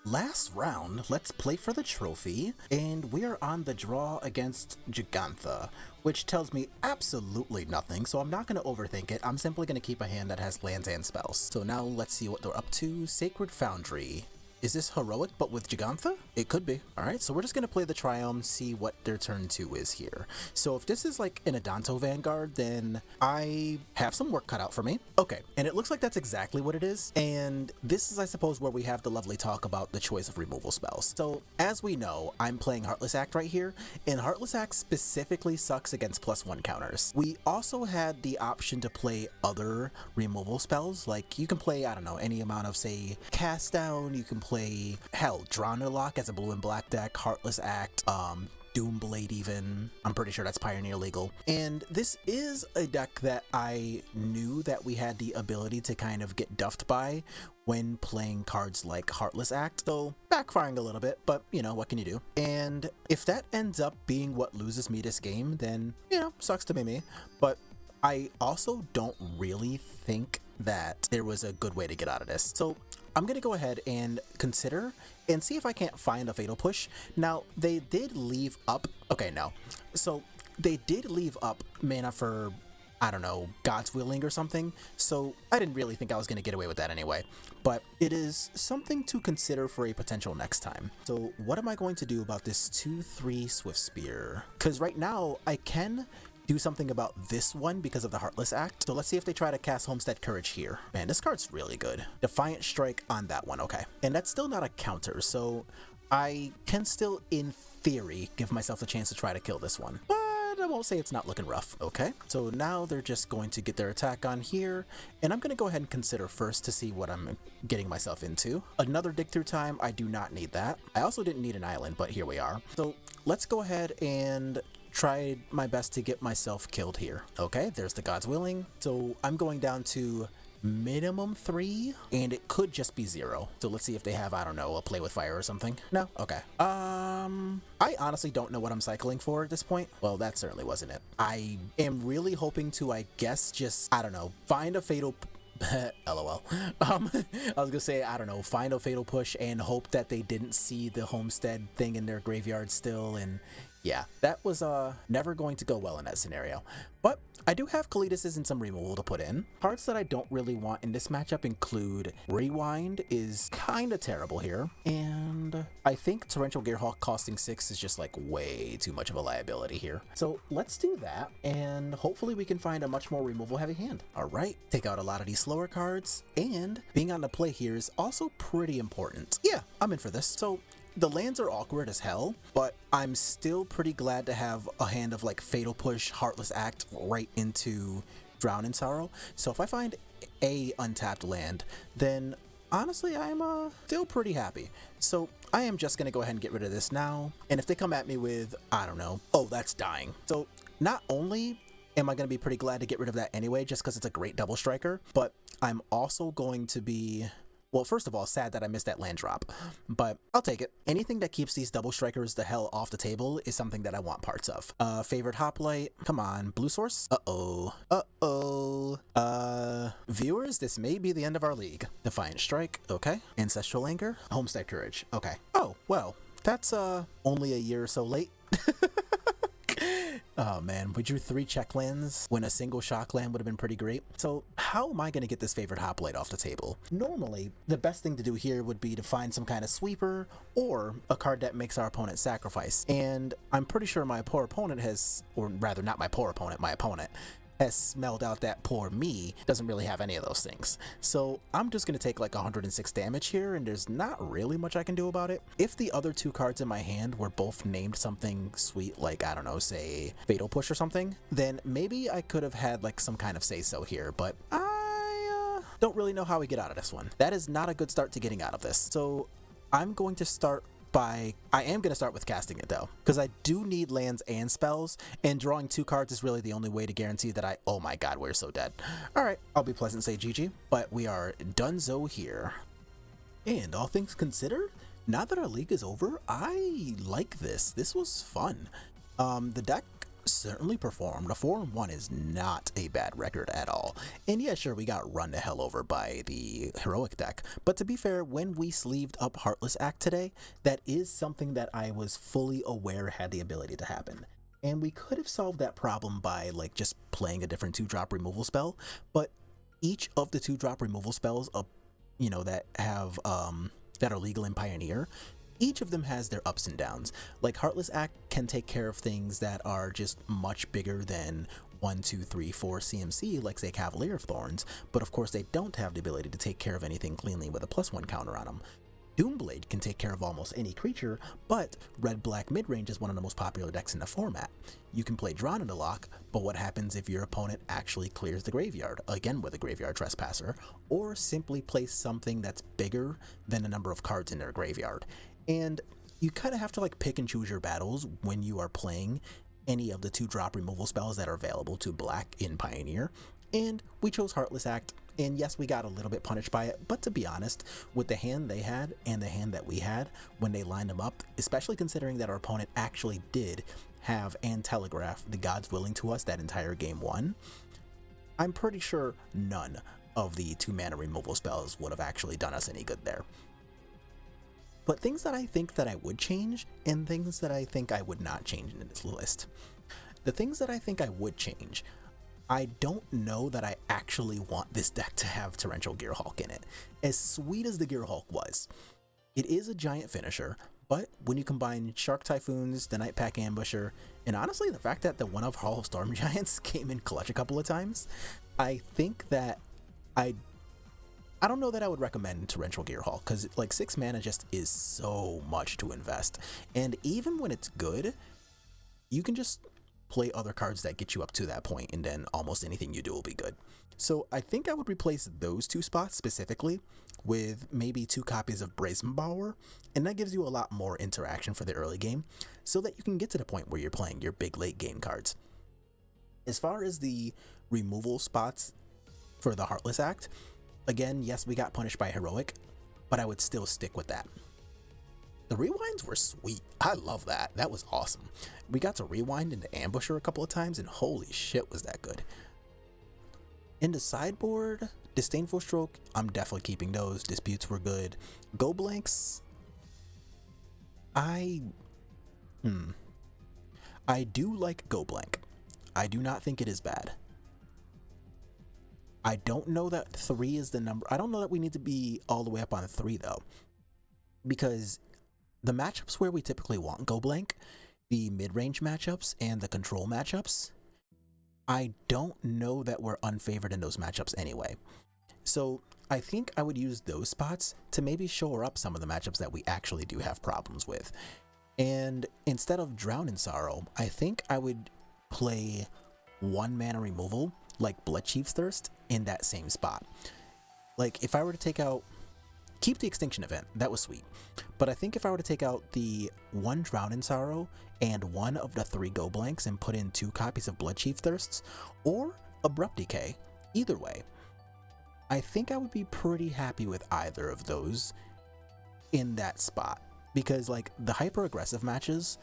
Last round, let's play for the trophy, and we are on the draw against Jegantha, which tells me absolutely nothing, so I'm not going to overthink it. I'm simply going to keep a hand that has lands and spells. So now let's see what they're up to. Sacred Foundry. Is this heroic but with Jegantha? It could be. Alright, so we're just gonna play the Triome, see what their turn 2 is here. So if this is like an Adanto Vanguard, then I have some work cut out for me. Okay, and it looks like that's exactly what it is. And this is, I suppose, where we have the lovely talk about the choice of removal spells. So as we know, I'm playing Heartless Act right here, and Heartless Act specifically sucks against +1 counters. We also had the option to play other removal spells, like you can play, I don't know, any amount of, say, Cast Down, you can play, hell, Drownerlock as a blue and black deck, Heartless Act, Doomblade even. I'm pretty sure that's Pioneer legal. And this is a deck that I knew that we had the ability to kind of get duffed by when playing cards like Heartless Act, so backfiring a little bit, but you know, what can you do? And if that ends up being what loses me this game, then, you know, sucks to be me. But I also don't really think that there was a good way to get out of this. So I'm gonna go ahead and consider and see if I can't find a Fatal Push. Now, they did leave up, okay, no. So they did leave up mana for, I don't know, God's Willing or something. So I didn't really think I was gonna get away with that anyway, but it is something to consider for a potential next time. So what am I going to do about this 2/3 Swift Spear? Because right now I can do something about this one because of the Heartless Act. So let's see if they try to cast Homestead Courage here. Man, this card's really good. Defiant Strike on that one, okay. And that's still not a counter, so I can still, in theory, give myself a chance to try to kill this one. But I won't say it's not looking rough. Okay, so now they're just going to get their attack on here, and I'm gonna go ahead and consider first to see what I'm getting myself into. Another Dig Through Time, I do not need that. I also didn't need an island, but here we are. So let's go ahead and try my best to get myself killed here. Okay, there's the God's Willing. So I'm going down to minimum 3, and it could just be 0. So let's see if they have, I don't know, a Play with Fire or something. No? Okay. I honestly don't know what I'm cycling for at this point. Well, that certainly wasn't it. I am really hoping to, I guess, just, I don't know, find a Fatal LOL. I was gonna say, I don't know, find a Fatal Push and hope that they didn't see the Homestead thing in their graveyard still, and yeah, that was never going to go well in that scenario. But I do have Kalidas and some removal to put in. Cards that I don't really want in this matchup include Rewind is kind of terrible here, and I think Torrential Gearhawk costing 6 is just like way too much of a liability here. So let's do that, and hopefully we can find a much more removal heavy hand. All right, take out a lot of these slower cards, and being on the play here is also pretty important. Yeah, I'm in for this. So the lands are awkward as hell, but I'm still pretty glad to have a hand of like Fatal Push, Heartless Act right into Drown in Sorrow. So if I find a untapped land, then honestly I'm still pretty happy. So I am just gonna go ahead and get rid of this now. And if they come at me with, I don't know, oh, that's dying. So not only am I gonna be pretty glad to get rid of that anyway, just because it's a great double striker, but I'm also going to be, well, first of all, sad that I missed that land drop, but I'll take it. Anything that keeps these double strikers the hell off the table is something that I want parts of. Favorite Hoplite, come on, blue source? Viewers, this may be the end of our league. Defiant Strike, okay. Ancestral Anger, Homestead Courage, okay. Oh, well, that's only a year or so late. Oh man, we drew 3 check lands when a single shock land would have been pretty great. So how am I going to get this favorite Hoplite off the table? Normally, the best thing to do here would be to find some kind of sweeper or a card that makes our opponent sacrifice. And I'm pretty sure my poor opponent has, or rather not my poor opponent, my opponent has smelled out that poor me doesn't really have any of those things. So I'm just gonna take like 106 damage here, and there's not really much I can do about it. If the other two cards in my hand were both named something sweet, like, I don't know, say Fatal Push or something, then maybe I could have had like some kind of say-so here, but I don't really know how we get out of this one. That is not a good start to getting out of this. So I'm going to start I am going to start with casting it though, because I do need lands and spells, and drawing 2 cards is really the only way to guarantee that oh my god, we're so dead. Alright, I'll be pleasant, say GG, but we are donezo here. And all things considered, now that our league is over, I like this. This was fun. The deck certainly performed. A 4-1 is not a bad record at all. And yeah, sure, we got run to hell over by the heroic deck, but to be fair, when we sleeved up Heartless Act today, that is something that I was fully aware had the ability to happen. And we could have solved that problem by like just playing a different 2-drop removal spell, but each of the 2-drop removal spells you know, that have that are legal in Pioneer, each of them has their ups and downs. Like Heartless Act can take care of things that are just much bigger than 1, 2, 3, 4 CMC, like say Cavalier of Thorns, but of course they don't have the ability to take care of anything cleanly with a +1 counter on them. Doomblade can take care of almost any creature, but red-black midrange is one of the most popular decks in the format. You can play Drawn into Lock, but what happens if your opponent actually clears the graveyard, again with a Graveyard Trespasser, or simply plays something that's bigger than the number of cards in their graveyard? And you kind of have to like pick and choose your battles when you are playing any of the 2-drop removal spells that are available to black in Pioneer, and we chose Heartless Act. And yes, we got a little bit punished by it, but to be honest, with the hand they had and the hand that we had when they lined them up, especially considering that our opponent actually did have and telegraph the gods willing to us that entire game 1, I'm pretty sure none of the 2-mana removal spells would have actually done us any good there. But things that I think that I would change, and things that I think I would not change in this list. The things that I think I would change, I don't know that I actually want this deck to have Torrential Gearhulk in it. As sweet as the Gearhulk was, it is a giant finisher, but when you combine Shark Typhoons, the Night Pack Ambusher, and honestly the fact that the one of Hall of Storm Giants came in clutch a couple of times, I think that I don't know that I would recommend Torrential Gearhulk, because like 6 mana just is so much to invest, and even when it's good, you can just play other cards that get you up to that point, and then almost anything you do will be good. So I think I would replace those 2 spots specifically with maybe 2 copies of Brazen Bower, and that gives you a lot more interaction for the early game, so that you can get to the point where you're playing your big late game cards. As far as the removal spots for the Heartless Act, again, yes, we got punished by Heroic, but I would still stick with that. The rewinds were sweet. I love that. That was awesome. We got to rewind into Ambusher a couple of times, and holy shit was that good. In the sideboard, Disdainful Stroke, I'm definitely keeping those. Disputes were good. Go Blanks, I do like Go Blank. I do not think it is bad. I don't know that 3 is the number. I don't know that we need to be all the way up on 3 though, because the matchups where we typically want Go Blank, the mid-range matchups and the control matchups, I don't know that we're unfavored in those matchups anyway. So I think I would use those spots to maybe shore up some of the matchups that we actually do have problems with. And instead of Drown in Sorrow, I think I would play 1 mana removal like Bloodchief's Thirst in that same spot. Like if I were to take out, keep the Extinction Event, that was sweet, but I think if I were to take out the 1 Drown in Sorrow and 1 of the 3 Go Blanks and put in 2 copies of Bloodchief Thirsts or Abrupt Decay, either way, I think I would be pretty happy with either of those in that spot, because like the hyper aggressive matches,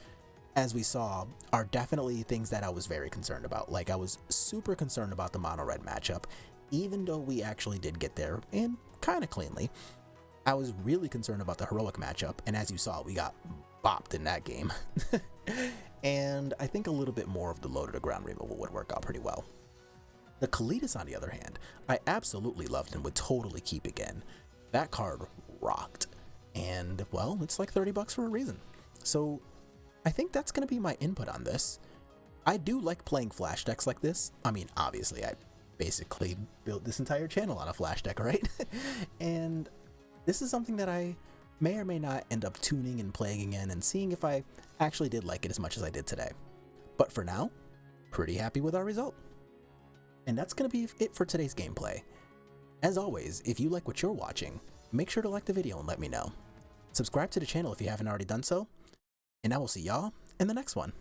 as we saw, are definitely things that I was very concerned about. Like I was super concerned about the mono red matchup, even though we actually did get there and kind of cleanly. I was really concerned about the heroic matchup, and as you saw, we got bopped in that game. And I think a little bit more of the low to the ground removal would work out pretty well. The Kalitas, on the other hand, I absolutely loved and would totally keep again. That card rocked, and well, it's like $30 for a reason. So I think that's going to be my input on this. I do like playing Flash decks like this. I mean, obviously, I basically built this entire channel on a Flash deck, right? And this is something that I may or may not end up tuning and playing again and seeing if I actually did like it as much as I did today. But for now, pretty happy with our result. And that's going to be it for today's gameplay. As always, if you like what you're watching, make sure to like the video and let me know. Subscribe to the channel if you haven't already done so, and I will see y'all in the next one.